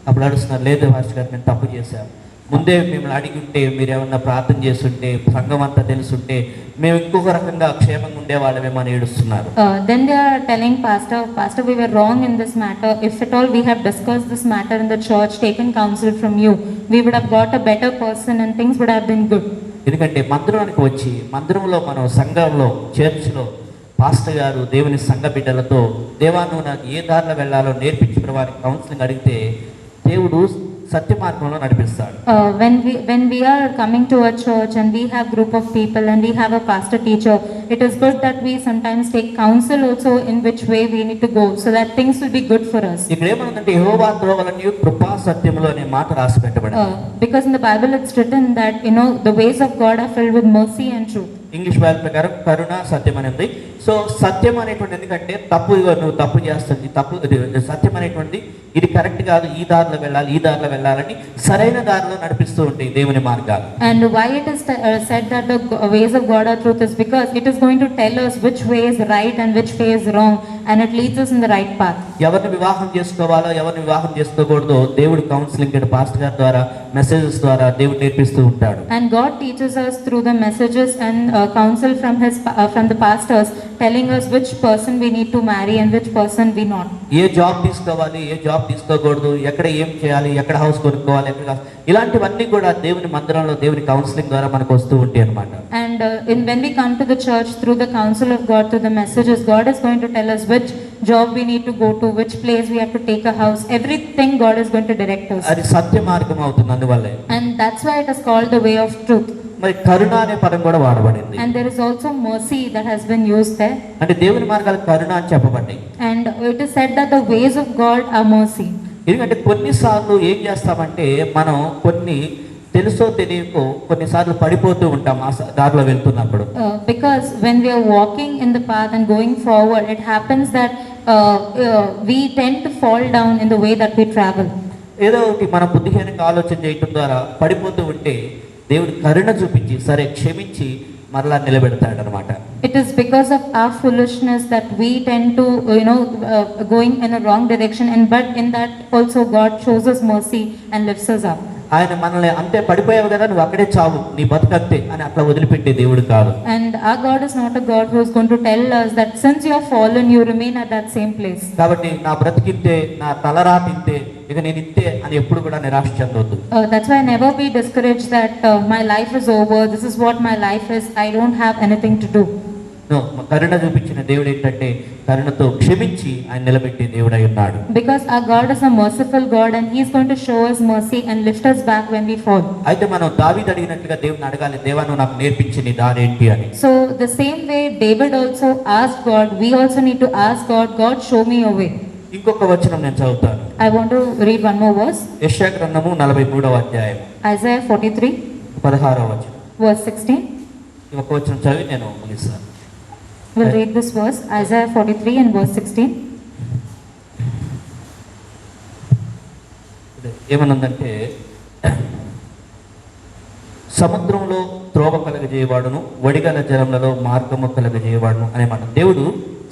అప్పుడు అడుస్తున్నారు, లేదు pastor గారు మేము తప్పు చేశాం, ముందే మిమ్మల్ని అడిగి ఉంటే, మీరు ఏమన్నా ప్రార్థన చేస్తుంటే, సంఘం అంతా తెలుసుంటే మేము ఇంకొక రకంగా క్షేమంగా ఉండేవాళ్ళమేమో అని ఏడుస్తున్నారు. Then they are telling pastor, we were wrong in this matter. If at all we have discussed this matter in the church, taken counsel from you, we would have got a better person and things would have been good. ఎందుకంటే మందిరానికి వచ్చి, మందిరంలో మనం సంఘంలో చర్చ్లో pastor గారు దేవుని సంఘ బిడ్డలతో, దేవా నువ్వు నాకు ఏ దారిలో వెళ్ళాలో నేర్పించిన వారికి కౌన్సిలింగ్ అడిగితే దేవుడు సత్య మార్గంలో నడిపిస్తాడు. When we are coming to a church and we have group of people and we have a pastor teacher, it is good that we sometimes take counsel also in which way we need to go, so that things will be good for us. ఇక్కడ ఏమనుందంటే యెహోవా త్రోవలన్నీ కృపా సత్యములు అనే మాట రాసి పెట్టబడింది. Because in the Bible it's written that the ways of God are filled with mercy and truth. English Bible ప్రకారం కరుణ సత్యం అని ఉంది. So సత్యం అనేటువంటి ఎందుకంటే నువ్వు తప్పు చేస్తుంది, సత్యం అనేటువంటి ఇది కరెక్ట్ కాదు, ఈ దారిలో వెళ్ళాలని సరైన దారిలో నడిపిస్తూ ఉంటాయి దేవుని మార్గాలు. And why it is said that the ways of God are truth is because it is going to tell us which way is right and which way is wrong, and it leads us in the right path. ఎవరిని వివాహం చేసుకోవాలో ఎవరిని వివాహం చేసుకోకూడదో దేవుడు counselling pastor గారి ద్వారా messages ద్వారా దేవుడు నేర్పిస్తూ ఉంటాడు. And God teaches us through the messages and counsel from the pastors, telling us which person we need to marry and which person we not. A job తీసుకోవాలి, ఏ జాబ్ తీసుకోకూడదు, ఎక్కడ ఏం చేయాలి, ఎక్కడ హౌస్ కొనుక్కోవాలి, ఇలాంటివన్నీ కూడా దేవుని మందిరంలో దేవుని కౌన్సిలింగ్ ద్వారా మనకు వస్తూ ఉంటాయి అన్నమాట. And when we come to the church through the counsel of God, through the messages, God is going to tell us which job we need to go to, which place we have to take a house, everything God is going to direct us. అది సత్య మార్గం అవుతుంది అందువల్లే. And that's why it is called the way of truth. మరి కరుణ అనే పదం కూడా వాడబడింది. And there is also mercy that has been used there. అంటే దేవుని మార్గాలు కరుణ అని చెప్పబడ్డాయి. And it is said that the ways of God are mercy. ఎందుకంటే కొన్నిసార్లు ఏం చేస్తామంటే మనం తెలుసో తెలియకో కొన్నిసార్లు పడిపోతూ ఉంటాం ఆ దారిలో వెళ్తున్నప్పుడు. Because when we are walking in the path and going forward, it happens that we tend to fall down in the way that we travel. ఏదో ఒకటి మన బుద్ధిహీనంగా ఆలోచన చేయటం ద్వారా పడిపోతూ ఉంటే దేవుడు కరుణ చూపించి సరే క్షమించి మరలా నిలబెడతాడు అనమాట. It is because of our foolishness that we tend to going in a wrong direction, but in that also God shows us mercy and lifts us up. ఆయన మనల్ని అంతే పడిపోయావు కదా నువ్వు అక్కడే చావు నీ బతుకంతే అని అట్లా వదిలిపెట్టే దేవుడు కాదు. And our God is not a God who is going to tell us that since you have fallen you remain at that same place. కాబట్టి నా బ్రతికింతే, నా తలరాత ఇంతే, ఇక నేను ఇంతే అని ఎప్పుడు కూడా నిరాశ చెందొద్దు. That's why never be discouraged that my life is over, this is what my life is, I don't have anything to do. కరుణ చూపించిన దేవుడు ఏంటంటే కరుణతో క్షమించి ఆయన నిలబెట్టే దేవుడై ఉన్నాడు. Because our God is a merciful God and He is going to show us mercy and lift us back when we fall. అయితే మనం దావీదు అడిగినట్లుగా దేవుని అడగాలి, దేవా నువ్వు నాకు నేర్పించి నీ దారి ఏంటి అని. So the same way David also asked God, we also need to ask God, God show me your way. ఇంకొక వచనం నేను చదువుతాను. I want to read one more verse. యెషయా గ్రంథము 43వ అధ్యాయం Isaiah 43 16వ వచనం. verse 16. ఈ ఒక్క వచనం చదివి నేను ముగిస్తాను. We'll read this verse, Isaiah 43 and verse 16. ఏమనుందంటే సముద్రంలో త్రోవ కలగజేయవాడును వడిగల జలములలో మార్గము కలగజేయవాడును అనే మాట. దేవుడు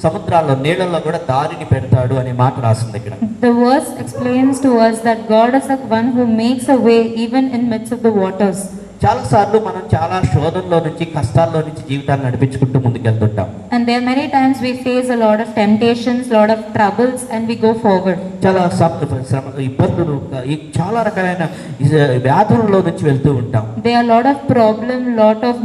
సముద్రాల్లో నీళ్ళల్లో కూడా దారిని పెడతాడు అనే మాట రాసింది ఇక్కడ. The verse explains to us that God is the one who makes a way even in midst of the waters. చాలా సార్లు మనం చాలా శోధనలో నుంచి కష్టాల్లో నుంచి జీవితాన్ని నడిపించుకుంటూ ముందుకెళ్తుంటాం. And there are many times we face a lot of temptations, lot of troubles, and we go forward. చాలా ఇబ్బందులు, చాలా రకాలైన వ్యాధులలో నుంచి వెళ్తూ ఉంటాం. There are a lot of problems, lot of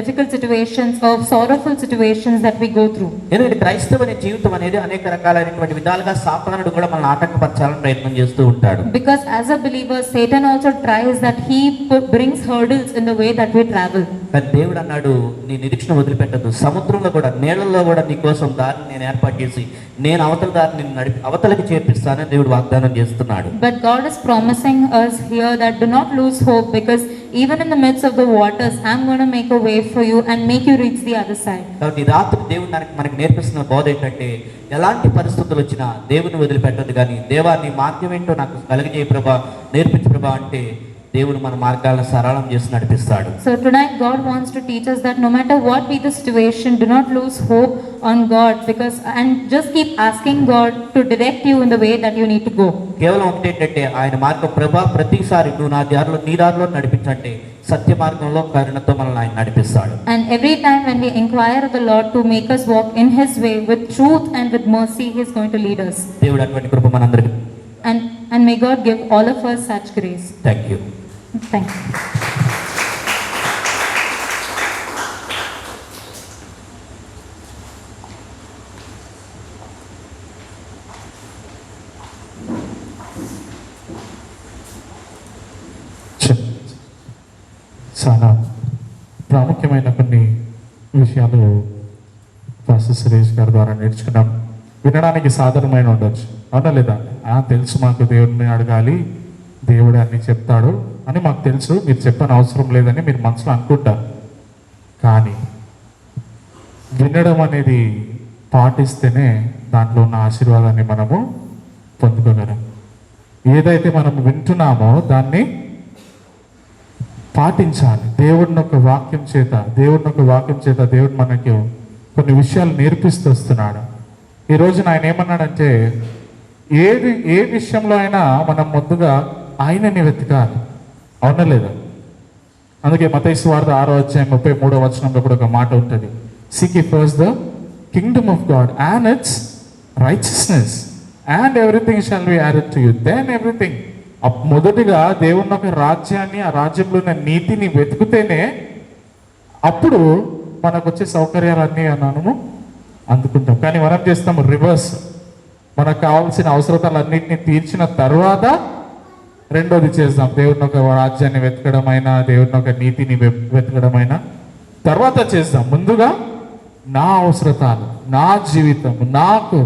difficult situations, of sorrowful situations that we go through. ఎందుకంటే క్రైస్తవుని జీవితం అనేది అనేక రకాలైనటువంటి విధాలుగా సాతానుడు కూడా మనల్ని ఆటంకపరచాలని ప్రయత్నం చేస్తూ ఉంటాడు. Because as a believer, Satan also tries that he brings hurdles in the way that we travel. కానీ దేవుడు అన్నాడు, నీ నిరీక్షణ వదిలిపెట్టద్దు, సముద్రంలో కూడా నీళ్ళల్లో కూడా నీ కోసం దారిని నేను ఏర్పాటు చేసి నేను అవతల దారిని నడిపి అవతలకి చేర్పిస్తానని దేవుడు వాగ్దానం చేస్తున్నాడు. But God is promising us here that do not lose hope, because even in the midst of the waters, I'm going to make a way for you and make you reach the other side. కాబట్టి రాత్రి దేవుడు మనకి నేర్పిస్తున్న బోధ ఏంటంటే ఎలాంటి పరిస్థితులు వచ్చినా దేవుని వదిలిపెట్టదు, కానీ దేవా నీ మార్గం ఏంటో నాకు కలుగజేయ ప్రభా, నేర్పించు ప్రభా అంటే దేవుడు మన మార్గాలను సరళం చేసి నడిపిస్తాడు. So tonight God wants to teach us that no matter what be the situation, do not lose hope on God, and just keep asking God to direct you in the way that you need to go. కేవలం ఒకటేంటంటే ఆయన మార్గం ప్రభా, ప్రతిసారి నువ్వు నీ దారిలో నడిపించంటే సత్య మార్గంలో కరుణతో మనల్ని ఆయన నడిపిస్తాడు. And every time when we inquire of the Lord to make us walk in His way with truth and with mercy, He is going to lead us. దేవుడు అటువంటి కృప మనందరికీ. And may God give all of us such grace. Thank you. Thank you. చాలా ప్రాముఖ్యమైన కొన్ని విషయాలు pastor Suresh గారి ద్వారా నేర్చుకున్నాం. వినడానికి సాధారణమైన ఉండొచ్చు, అవునా లేదా? తెలుసు, మాకు దేవుడిని అడగాలి, దేవుడు అన్ని చెప్తాడు అని మాకు తెలుసు, మీరు చెప్పని అవసరం లేదని మీరు మనసులో అనుకుంటారు. కానీ వినడం అనేది పాటిస్తేనే దాంట్లో ఉన్న ఆశీర్వాదాన్ని మనము పొందుకోగలం. ఏదైతే మనం వింటున్నామో దాన్ని పాటించాలి. దేవుడిని ఒక వాక్యం చేత దేవుడు మనకి కొన్ని విషయాలు నేర్పిస్తూ వస్తున్నాడు. ఈ రోజున ఆయన ఏమన్నాడంటే, ఏ విషయంలో అయినా మనం ముందుగా ఆయనని వెతకాలి, అవునా లేదా? అందుకే మత్తయి సువార్త 6వ అధ్యాయం 33వ వచనంలో కూడా ఒక మాట ఉంటుంది, seek ye first the kingdom of God and its righteousness and everything shall be added to you. Then everything. మొదటిగా దేవుని ఒక రాజ్యాన్ని, ఆ రాజ్యంలో ఉన్న నీతిని వెతుకుతేనే అప్పుడు మనకు వచ్చే సౌకర్యాలన్నీ మనము అందుకుంటాం. కానీ మనం చేస్తాము రివర్స్. మనకు కావాల్సిన అవసరతలన్నింటినీ తీర్చిన తర్వాత రెండోది చేద్దాం. దేవుని ఒక రాజ్యాన్ని వెతకడమైనా, దేవుని ఒక నీతిని వెతకడమైనా తర్వాత చేద్దాం. ముందుగా నా అవసరతలు, నా జీవితం, నాకు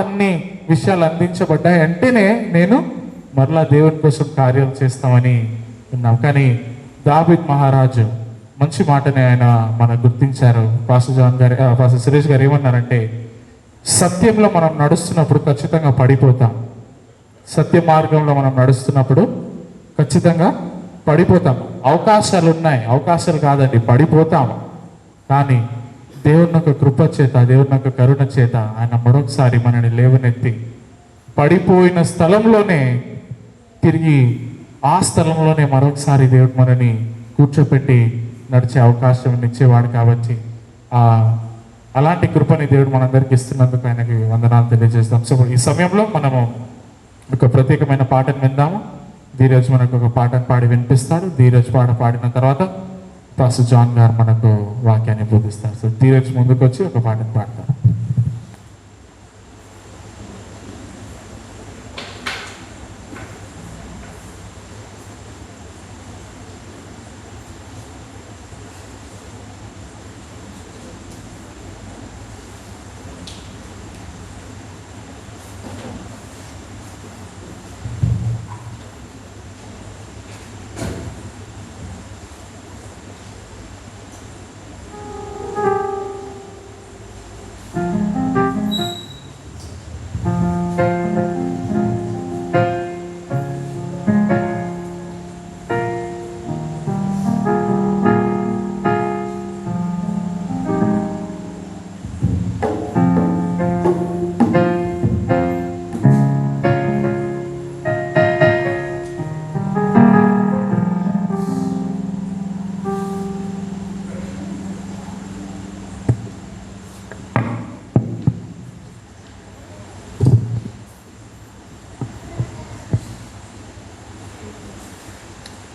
అన్ని విషయాలు అందించబడ్డాయి అంటేనే నేను మరలా దేవుని కోసం కార్యాలు చేస్తామని విన్నాం. కానీ దావీద్ మహారాజు మంచి మాటని ఆయన మనకు గుర్తించారు. పాస్టర్ సురేష్ గారు ఏమన్నారంటే, సత్యంలో మనం నడుస్తున్నప్పుడు ఖచ్చితంగా పడిపోతాం. సత్య మార్గంలో మనం నడుస్తున్నప్పుడు ఖచ్చితంగా పడిపోతాం. అవకాశాలు ఉన్నాయి, అవకాశాలు కాదండి, పడిపోతాము. కానీ దేవుని యొక్క కృప చేత, దేవుని యొక్క కరుణ చేత ఆయన మరొకసారి మనని లేవనెత్తి పడిపోయిన స్థలంలోనే తిరిగి ఆ స్థలంలోనే మరొకసారి దేవుడు మనని కూర్చోపెట్టి నడిచే అవకాశం ఇచ్చేవాడు. కాబట్టి అలాంటి కృపని దేవుడు మనందరికీ ఇస్తున్నందుకు ఆయనకి వందనాలు తెలియజేస్తాం. సో ఈ సమయంలో మనము ఒక ప్రత్యేకమైన పాటను విందాము. ధీరజ్ మనకు ఒక పాటను పాడి వినిపిస్తాడు. ధీరజ్ పాడిన తర్వాత పాస్టర్ జాన్ గారు మనకు వాక్యాన్ని బోధిస్తారు. సో ధీరజ్ ముందుకు వచ్చి ఒక పాటను పాడతారు.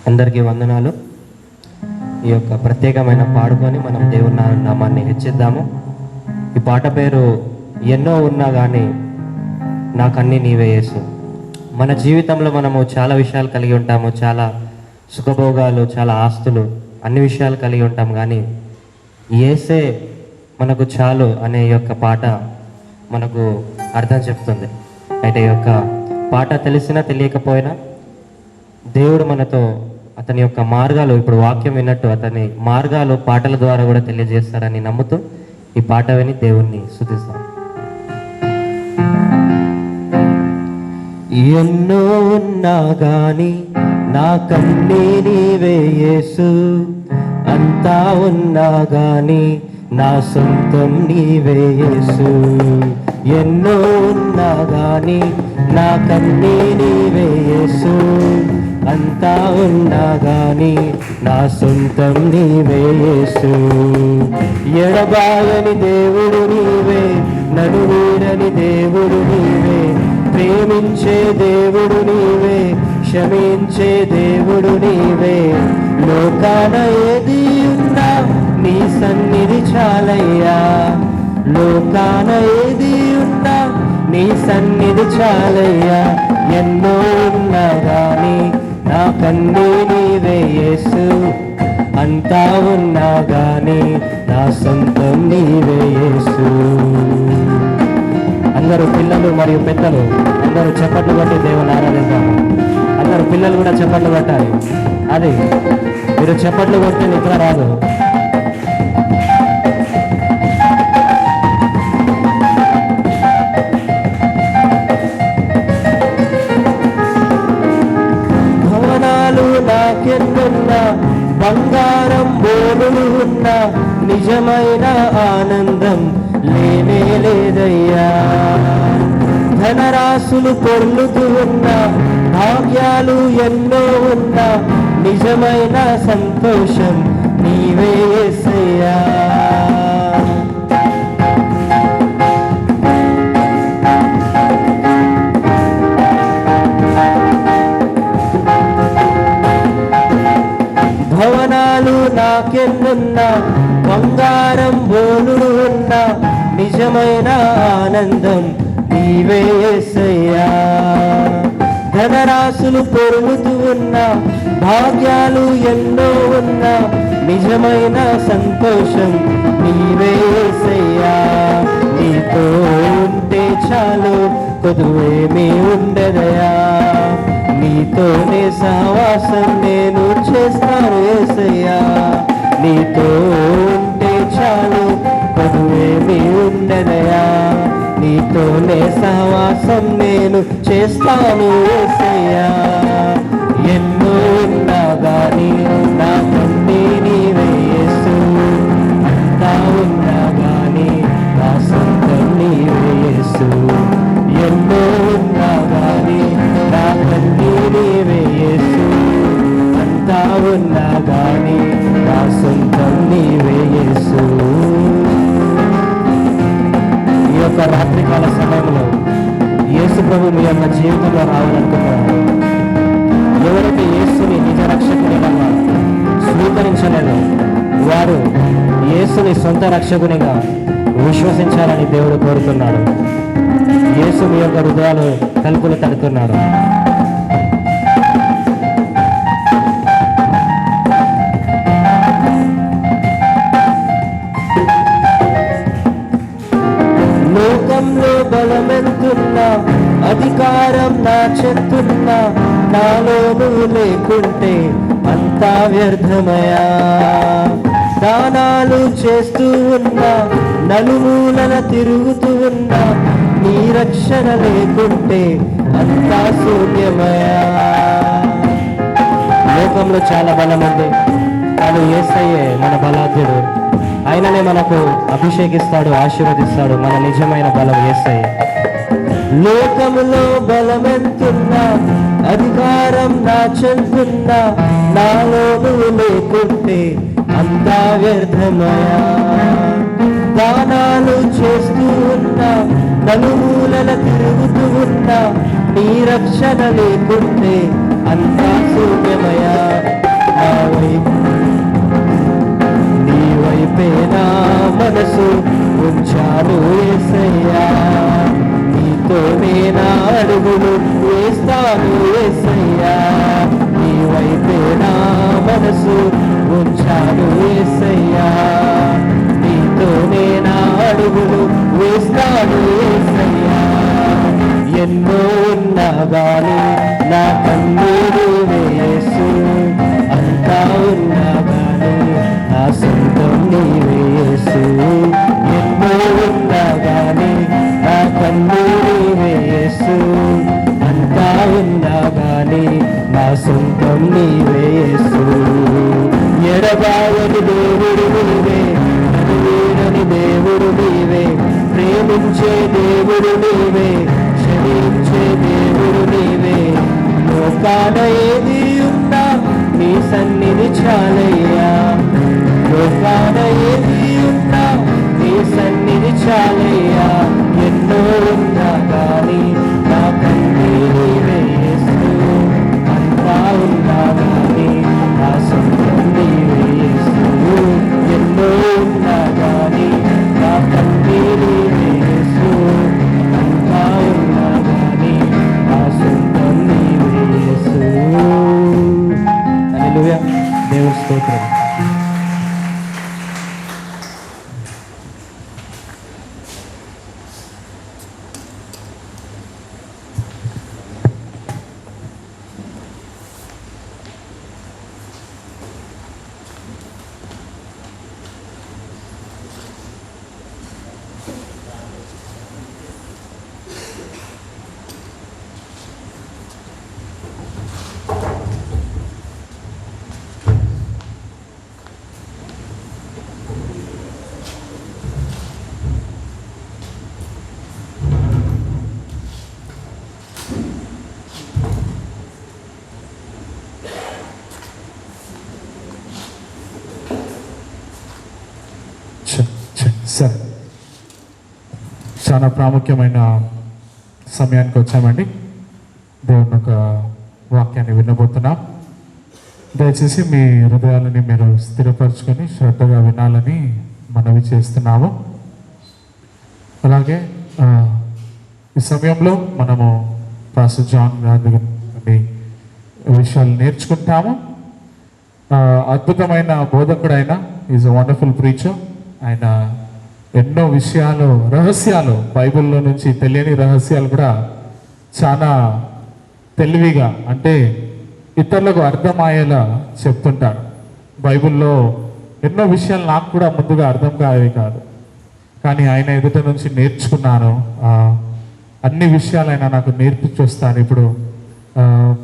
అందరికీ వందనాలు. ఈ యొక్క ప్రత్యేకమైన పాడుకొని మనం దేవుని నామాన్ని హెచ్చిద్దాము. ఈ పాట పేరు ఎన్నో ఉన్నా కానీ నాకన్నీ నీవే యేసు. మన జీవితంలో మనము చాలా విషయాలు కలిగి ఉంటాము, చాలా సుఖభోగాలు, చాలా ఆస్తులు, అన్ని విషయాలు కలిగి ఉంటాం. కానీ యేసే మనకు చాలు అనే యొక్క పాట మనకు అర్థం చెప్తుంది. అయితే ఈ యొక్క పాట తెలిసినా తెలియకపోయినా దేవుడు మనతో అతని యొక్క మార్గాలు, ఇప్పుడు వాక్యం విన్నట్టు అతని మార్గాలు పాటల ద్వారా కూడా తెలియజేస్తారని నమ్ముతూ ఈ పాట విని దేవుణ్ణి స్తుతిస్తాం. ఎన్నో ఉన్నా గాని నాకన్నీ నీవే యేసు, అంతా ఉన్నా గాని నా సొంతం నీవే యేసు. ఎన్నో ఉన్నా గాని నాకన్నీ నీవే యేసు, అంతా ఉన్నా గాని నా సొంతం నీవే యేసు. ఎడబాయని దేవుడు నీవే, నన్ను వీడని దేవుడు నీవే, ప్రేమించే దేవుడు నీవే, క్షమించే దేవుడు నీవే. లోకాన ఏది ఉన్నా నీ సన్నిధి చాలయ్యా, లోకాన ఏది ఉన్నా నీ సన్నిధి చాలయ్యా. ఎన్నో ఉన్నా గాని నాకన్నీ నీవే యేసు, అంతా ఉన్నా గాని నా సొంతం నీవే యేసు. అందరూ పిల్లలు మరియు పెద్దలు అందరూ చప్పట్లు కొట్టి దేవుని ఆరాధిద్దాము. అందరూ పిల్లలు కూడా చప్పట్లు కొట్టాలి. అది మీరు చప్పట్లు కొట్టి నిద్ర రాదు. భవనాలు నాకెన్నున్నా, బంగారం బోలులు ఉన్నా, నిజమైన ఆనందం లేనే లేదయ్యా. ధనరాశులు పొర్లుతూ ఉన్నా, భాగ్యాలు ఎన్నో ఉన్నా, నిజమైన సంతోషం నీవే యేసయ్యా. భవనాలు నాకెన్నున్నా, బంగారం బోలుడు ఉన్నా, నిజమైన ఆనందం నీవే యేసయ్యా. ధనరాశులు పొరుగుతూ ఉన్నా, భాగ్యాలు ఎన్నో ఉన్నా, నిజమైన సంతోషం నీవే యేసయ్యా. నీతో ఉంటే చాలు, కొదువేమీ ఉండదయా. నీతోనే సహవాసం నేను చేస్తాను యేసయ్యా. నీతో ఉంటే చాలు, కొదువేమీ ఉండదయా. నీతోనే సహవాసం నేను చేస్తాను యేసయ్యా. ఎన్నో ఉన్నా గాని నాకన్నీ నీవే యేసు, అంతా ఉన్నా గాని నా సొంతం నీవే యేసు. ఎన్నో ఉన్నా గాని నాకన్నీ నీవే యేసు, అంతా ఉన్నా గాని నా సొంతం నీవే యేసు. ఈ యొక్క రాత్రికాల సమయంలో యేసు ప్రభు మీ యొక్క జీవితంలో రావాలనుకుంటున్నారు. ఎవరైతే యేసుని నిజ రక్షకునిగా ధృవీకరించలేదు. వారు యేసుని సొంత రక్షకునిగా విశ్వసించాలని దేవుడు కోరుతున్నాడు. యేసు మీ యొక్క హృదయాలు తలుపులు తడుతున్నాడు. లోకంలో బలమెంతున్నా, అధికారం నా చెంతున్నా, నాలో నువ్వు లేకుంటే అంతా వ్యర్థమయా. దానాలు చేస్తూ ఉన్నా, నలుమూలన తిరుగుతూ ఉన్నా, నీ రక్షణ లేకుంటే అంతా శూన్యమయా. లోకంలో చాలా బలం ఉంది, కానీ యేసయ్యే మన బలాధ్యుడు. ఆయననే మనకు అభిషేకిస్తాడు, ఆశీర్వదిస్తాడు. మన నిజమైన బలం యేసయ్యే. లోకములో బలమెంతున్నా, అధికారం నా చెందున్నా, నాలో నువ్వు లేకుంటే అంతా వ్యర్థమయా. దానాలు చేస్తూ ఉన్నా, నలుమూలన తిరుగుతూ ఉన్నా, నీ రక్షణ లేకుంటే అంతా శూన్యమయా. నీ వైపే నా మనసు ఉంచాను యేసయ్యా, నీతోనే నా అడుగులు వేస్తాను యేసయ్యా. నీ వైపే నా మనసు ఉంచాను యేసయ్యా, నీతోనే నా అడుగులు వేస్తాను యేసయ్యా. ఎన్నో ఉన్నా గాని నా కన్నీరు యేసు, అంతా ఉన్నా గాని నా సొంతం నీవే యేసు. ఎన్నో ఉన్నా గాని నా కన్నీరు యేసు, అంతా ఉన్నా గాని నా సొంతం నీవే యేసు. ఎడబాయని దేవుడు నీవే, నన్ను దేవుడు నీవే, ప్రేమించే దేవుడు నీవే, క్షమించే దేవుడు నీవే. లోకాన ఏది ఉన్నా నీ సన్నిధి చాలయ్యా. లోకాన ఏది ఉన్నా నీ సన్నిధి చాలయ్యా. ఎన్నో ఉన్నా కానీ నా కన్నీరు నీవే యేసు, అంతా ఉన్నా కానీ నా సొంతం నీవే యేసు. ఎన్నో ఉన్నా కానీ నా కన్నీరు నీవే యేసు, అంతా ఉన్నా కానీ నా సొంతం నీవే యేసు. హల్లెలూయా. దేవుని స్తోత్రం. సరే, చాలా ప్రాముఖ్యమైన సమయానికి వచ్చామండి. దేవుని ఒక వాక్యాన్ని వినబోతున్నాం. దయచేసి మీ హృదయాలని మీరు స్థిరపరచుకొని శ్రద్ధగా వినాలని మనవి చేస్తున్నాము. అలాగే ఈ సమయంలో మనము పాస్టర్ జాన్ గారి విషయాలు నేర్చుకుంటాము. అద్భుతమైన బోధకుడు ఆయన, ఈజ్ అ వండర్ఫుల్ ప్రీచర్. ఆయన ఎన్నో విషయాలు, రహస్యాలు, బైబిల్లో నుంచి తెలియని రహస్యాలు కూడా చాలా తెలివిగా, అంటే ఇతరులకు అర్థమయ్యేలా చెప్తుంటారు. బైబిల్లో ఎన్నో విషయాలు నాకు కూడా ముందుగా అర్థం కావే కాదు, కానీ ఆయన ఎదుట నుంచి నేర్చుకున్నాను. అన్ని విషయాలు ఆయన నాకు నేర్పించి వస్తాను. ఇప్పుడు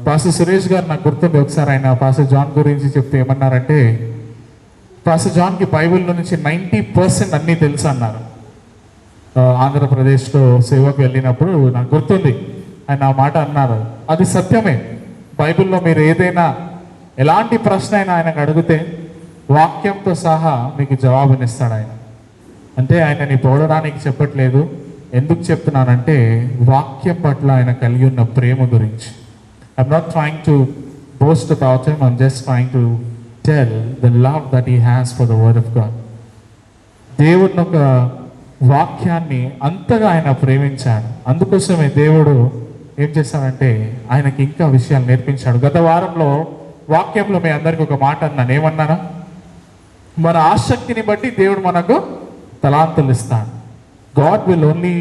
పాస్టర్ సురేష్ గారు నాకు గుర్తుంది, ఒకసారి ఆయన పాస్టర్ జాన్ గురించి చెప్తే ఏమన్నారంటే, పాస్టర్ జాన్కి బైబిల్లో నుంచి 90% అన్నీ తెలుసు అన్నారు. ఆంధ్రప్రదేశ్లో సేవకు వెళ్ళినప్పుడు నాకు గుర్తుంది ఆయన ఆ మాట అన్నారు. అది సత్యమే. బైబిల్లో మీరు ఏదైనా ఎలాంటి ప్రశ్న అయినా ఆయనకు అడిగితే వాక్యంతో సహా మీకు జవాబునిస్తాడు ఆయన. అంటే ఆయనని పొగడడానికి చెప్పట్లేదు. ఎందుకు చెప్తున్నానంటే వాక్యం పట్ల ఆయన కలిగి ఉన్న ప్రేమ గురించి. I'm not trying to boast about him, I'm just trying to tell the love that he has for the word of God. దేవుని ఒక వాక్యాన్ని అంతగా ఆయన ప్రేమించాడు. అందుకోసమే దేవుడు ఏం చేశాడంటే ఆయనకి ఇంకా విషయాలు నేర్పించాడు. గత వారంలో వాక్యంలో మీ అందరికి ఒక మాట అన్నాను. ఏమన్నాను? మన ఆసక్తిని బట్టి దేవుడు మనకు తలాంతులు ఇస్తాడు. God will only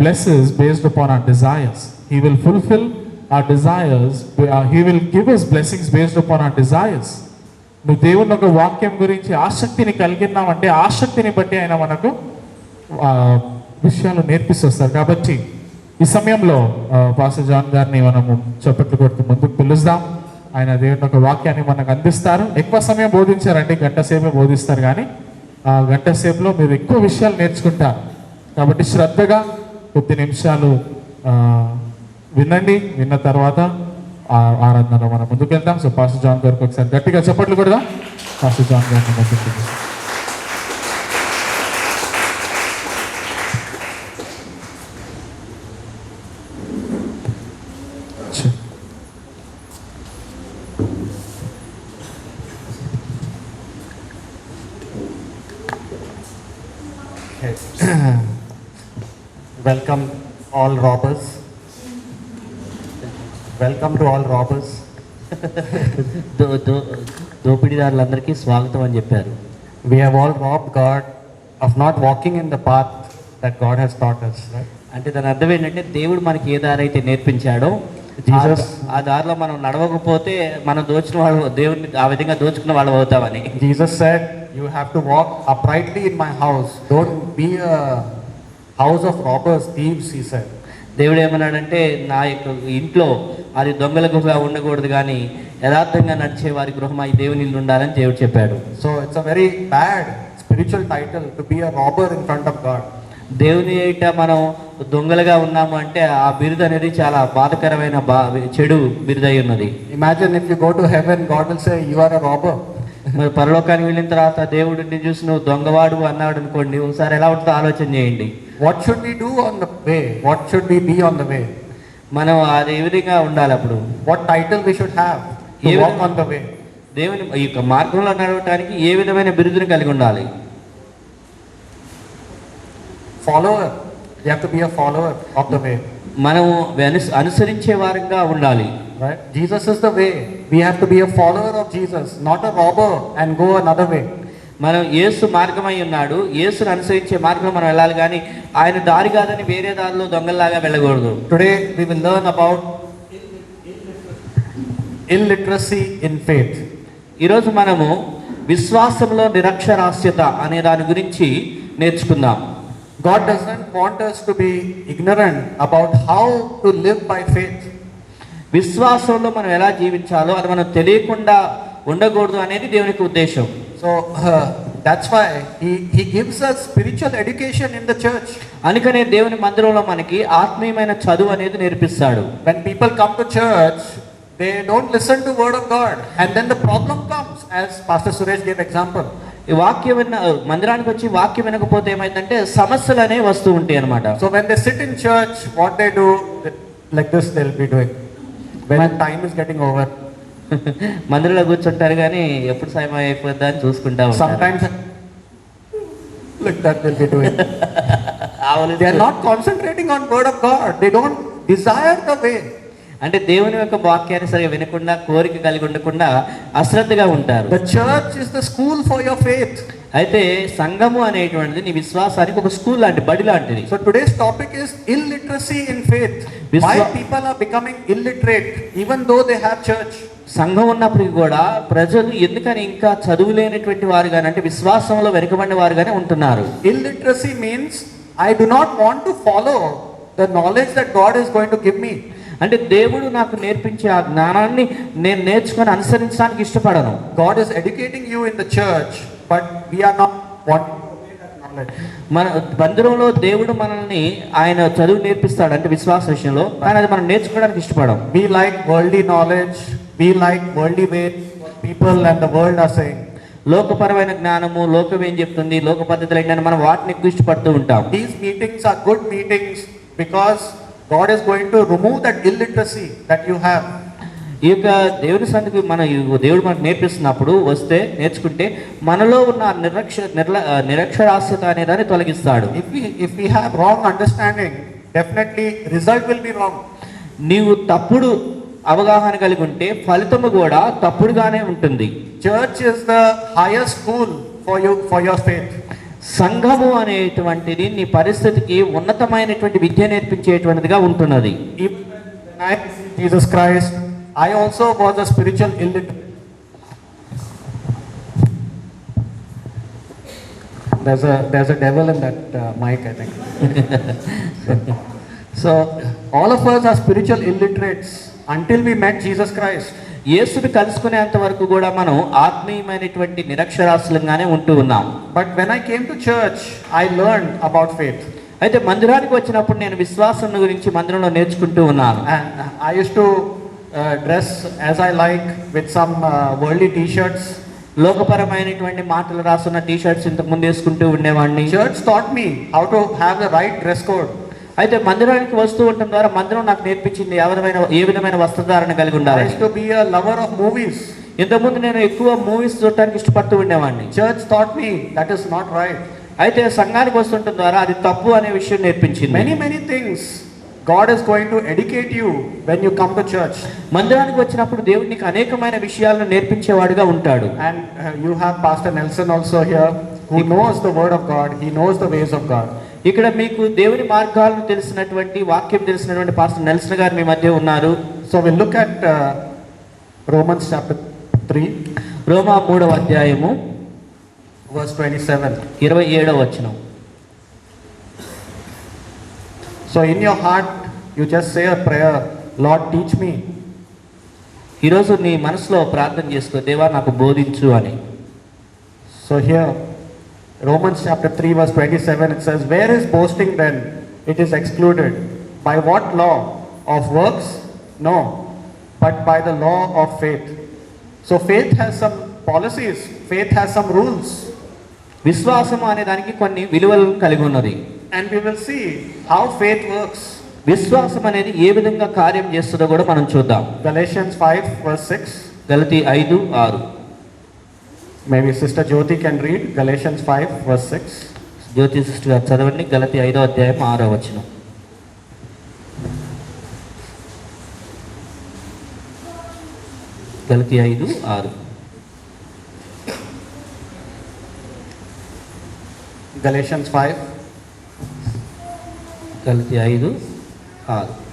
bless us based upon our desires. He will fulfill our desires. He will give us blessings based upon our desires. నువ్వు దేవుని ఒక వాక్యం గురించి ఆసక్తిని కలిగినావంటే ఆసక్తిని బట్టి ఆయన మనకు విషయాలు నేర్పిస్తారు. కాబట్టి ఈ సమయంలో పాస్టర్ జాన్ గారిని మనము చప్పట్లు కొడుతూ ముందుకు పిలుస్తాం. ఆయన దేవుని ఒక వాక్యాన్ని మనకు అందిస్తారు. ఎక్కువ సమయం బోధించారండి, గంట సేపే బోధిస్తారు, కానీ ఆ గంట సేపులో మీరు ఎక్కువ విషయాలు నేర్చుకుంటారు. కాబట్టి శ్రద్ధగా కొద్ది నిమిషాలు వినండి. విన్న తర్వాత ఆరాధనలో మనం ముందుకు వెళ్తాం. సో పాస్టర్ జాన్ గారికి ఒకసారి గట్టిగా చప్పట్లు కొడదాం. పాస్టర్ జాన్ గారిని ముందుకు Welcome all robbers. Welcome to all robbers. దోపిడీదారులందరికీ స్వాగతం అని చెప్పారు. We have all robbed God of not walking in the path that God has taught us. Right? అంటే దాని అర్థం ఏంటంటే దేవుడు మనకి ఏ దారి అయితే నేర్పించాడో ఆ దారిలో మనం నడవకపోతే మనం దోచిన వాళ్ళు దేవుడిని ఆ విధంగా దోచుకున్న వాళ్ళు అవుతామని. Jesus said, "You have to walk uprightly in my house. Don't be a house of robbers, thieves," he said. దేవుడు ఏమన్నాడంటే నా యొక్క ఇంట్లో అది దొంగల గుహగా ఉండకూడదు, కానీ యథార్థంగా నడిచే వారి గృహం ఈ దేవుని ఇల్లు ఉండాలని దేవుడు చెప్పాడు. So it's a very bad spiritual title to be a robber in front of God. దేవుని ఏట మనం దొంగలుగా ఉన్నాము అంటే ఆ బిరుదు అనేది చాలా బాధకరమైన చెడు బిరుదై ఉన్నది. Imagine if you go to heaven, God will say, "You are a robber." మరి పరలోకానికి వెళ్ళిన తర్వాత దేవుడు నిన్ను చూసి నువ్వు దొంగవాడు అన్నాడు అనుకోండి, ఒకసారి ఎలా ఉంటుందో ఆలోచన చేయండి. What should we do on the way? What should we be on the way? మనం అది ఏ విధంగా ఉండాలి? అప్పుడు What title we should have to walk on the way? దేవుని ఈ యొక్క మార్గంలో నడవటానికి ఏ విధమైన బిరుదుని కలిగి ఉండాలి? Follower. You have to be a follower of the way. మనము అనుసరించే వారంగా ఉండాలి. Right? Jesus is the way. We have to be a follower of Jesus, not a robber and go another way. మనం యేసు మార్గమై ఉన్నాడు, యేసును అనుసరించే మార్గంలో మనం వెళ్ళాలి, కానీ ఆయన దారి కాదని వేరే దారిలో దొంగల్లాగా వెళ్ళకూడదు. Today we will learn about illiteracy in faith. ఈరోజు మనము విశ్వాసంలో నిరక్షరాస్యత అనే దాని గురించి నేర్చుకుందాం. God doesn't want us to be ignorant about how to live by faith. విశ్వాసంలో మనం ఎలా జీవించాలో అది మనం తెలియకుండా ఉండకూడదు అనేది దేవునికి ఉద్దేశం. So that's why he gives us spiritual education in the church. అందుకనే దేవుని మందిరంలో మనకి ఆత్మీయమైన చదువు అనేది నేర్పిస్తాడు. When people come to church, they don't listen to word of God, and then the problem comes, as Pastor Suresh gave example. ఈ వాక్యం మందిరానికి వచ్చి వాక్యం వినకపోతే ఏమైందంటే సమస్యలు అనేవి వస్తూ ఉంటాయి అన్నమాట. So when they sit in church, what they do, like this they'll be doing when time is getting over. మందిరంలో కూర్చుంటారు కానీ ఎప్పుడు సమయం అయిపోద్దా అని చూసుకుంటా ఉంటారు. Sometimes like that they'll be doing. They are not concentrating on word of God. They don't desire the way. అంటే దేవుని యొక్క వాక్యాన్ని సరిగా వినకుండా కోరిక కలిగి ఉండకుండా అశ్రద్ధగా ఉంటారు. The church is the school for your faith. అయితే సంఘము అనేటువంటిది నీ విశ్వాసానికి ఒక స్కూల్ లాంటి, బడి లాంటిది. So today's topic is illiteracy in faith. Why people are becoming illiterate even though they have church. సంఘం ఉన్నప్పటికీ కూడా ప్రజలు ఎందుకని ఇంకా చదువు లేనటువంటి వారుగానే, అంటే విశ్వాసంలో వెనుకబడిన వారుగానే ఉంటున్నారు. Illiteracy means I do not want to follow the knowledge that God is going to give me. అంటే దేవుడు నాకు నేర్పించే ఆ జ్ఞానాన్ని నేను నేర్చుకొని అనుసరించడానికి ఇష్టపడను. God is educating you in the church, but we are not wanting to obey that knowledge. మన మందిరంలో దేవుడు మనల్ని ఆయన చదువు నేర్పిస్తాడు అంటే విశ్వాస విషయంలో, కానీ అది మనం నేర్చుకోవడానికి ఇష్టపడం. We like worldly knowledge, we like worldly ways what people and the world are saying. లోకపరమైన జ్ఞానము, లోకం ఏం చెప్తుంది, లోక పద్ధతులు ఏంటని మనం వాటిని ఎక్కువ ఇష్టపడుతూ ఉంటాం. These meetings are good meetings because God is going to remove that illiteracy that you have. ఈ యొక్క దేవుని సన్నిధికి దేవుడు మనకు నేర్పిస్తున్నప్పుడు వస్తే నేర్చుకుంటే మనలో ఉన్న నిరక్షరాస్యత అనే దాన్ని తొలగిస్తాడు. If we have wrong understanding, definitely result will be wrong. నీవు తప్పుడు అవగాహన కలిగి ఉంటే ఫలితము కూడా తప్పుడుగానే ఉంటుంది. Church is the highest school for your faith. సంఘము అనేటువంటిది నీ పరిస్థితికి ఉన్నతమైనటువంటి విద్య నేర్పించేటువంటిదిగా ఉంటున్నది. If I Jesus Christ, I also was a spiritual illiterate. There's a devil in that mic, I think. So all of us are spiritual illiterates until we met Jesus Christ. యేసుని కలుసుకునేంత వరకు కూడా మనం ఆత్మీయమైనటువంటి నిరక్షరాస్యులంగానే ఉంటూ ఉన్నాం. But when I came to church, I learned about faith. అయితే మందిరానికి వచ్చినప్పుడు నేను విశ్వాసం గురించి మందిరంలో నేర్చుకుంటూ ఉన్నాను. And I used to dress as I like with some worldly t-shirts. లోకపరమైనటువంటి మాటలు రాసున్న టీ షర్ట్స్ ఇంతకు ముందు వేసుకుంటూ ఉండేవాడిని. Church taught me how to have the right dress code. అయితే మందిరానికి వస్తూ ఉండటం ద్వారా మందిరం నాకు నేర్పించింది ఏ విధమైన వస్త్రధారణ కలిగి ఉండాలి. I used to be a lover of movies. ఇంతకుముందు నేను ఎక్కువ మూవీస్ చూడటానికి ఇష్టపడుతూ ఉండేవాడిని. Church taught me that is not right. అయితే సంఘానికి వస్తుండటం ద్వారా అది తప్పు అనే విషయం నేర్పించింది. Many things God is going to educate you when you come to church. మందిరానికి వచ్చినప్పుడు దేవుడు నీకు అనేకమైన విషయాలను నేర్పించేవాడుగా ఉంటాడు. And you have Pastor Nelson also here who knows the word of God. He knows the ways of God. ఇక్కడ మీకు దేవుని మార్గాలను తెలిసినటువంటి వాక్యం తెలిసినటువంటి పాస్టర్ నెల్సన్ గారు మీ మధ్య ఉన్నారు. So we'll look at Romans chapter 3. రోమా 3వ అధ్యాయము verse 27. 27వ వచనం. So in your heart you just say a prayer, Lord teach me. ఈరోజు నీ మనసులో ప్రార్థన చేసుకో, దేవా నాకు బోధించు అని. So here Romans chapter 3 verse 27, it says, where is boasting then? It is excluded. By what law? Of works? No, but by the law of faith. So faith has some policies, faith has some rules. విశ్వాసం అనే దానికి కొన్ని విలువలను కలిగి ఉన్నది. And we will see how faith works. విశ్వాసం అనేది ఏ విధంగా కార్యం చేస్తుందో కూడా మనం చూద్దాం. Galatians 5 verse 6. గలతీ 5:6. Maybe Sister Jyoti can read Galatians 5 verse 6. Jyothi sister గారు చదవండి. గలతీ 5వ అధ్యాయం 6వ వచనం. గలతీ 5:6. Galatians 5. గలతీ 5:6.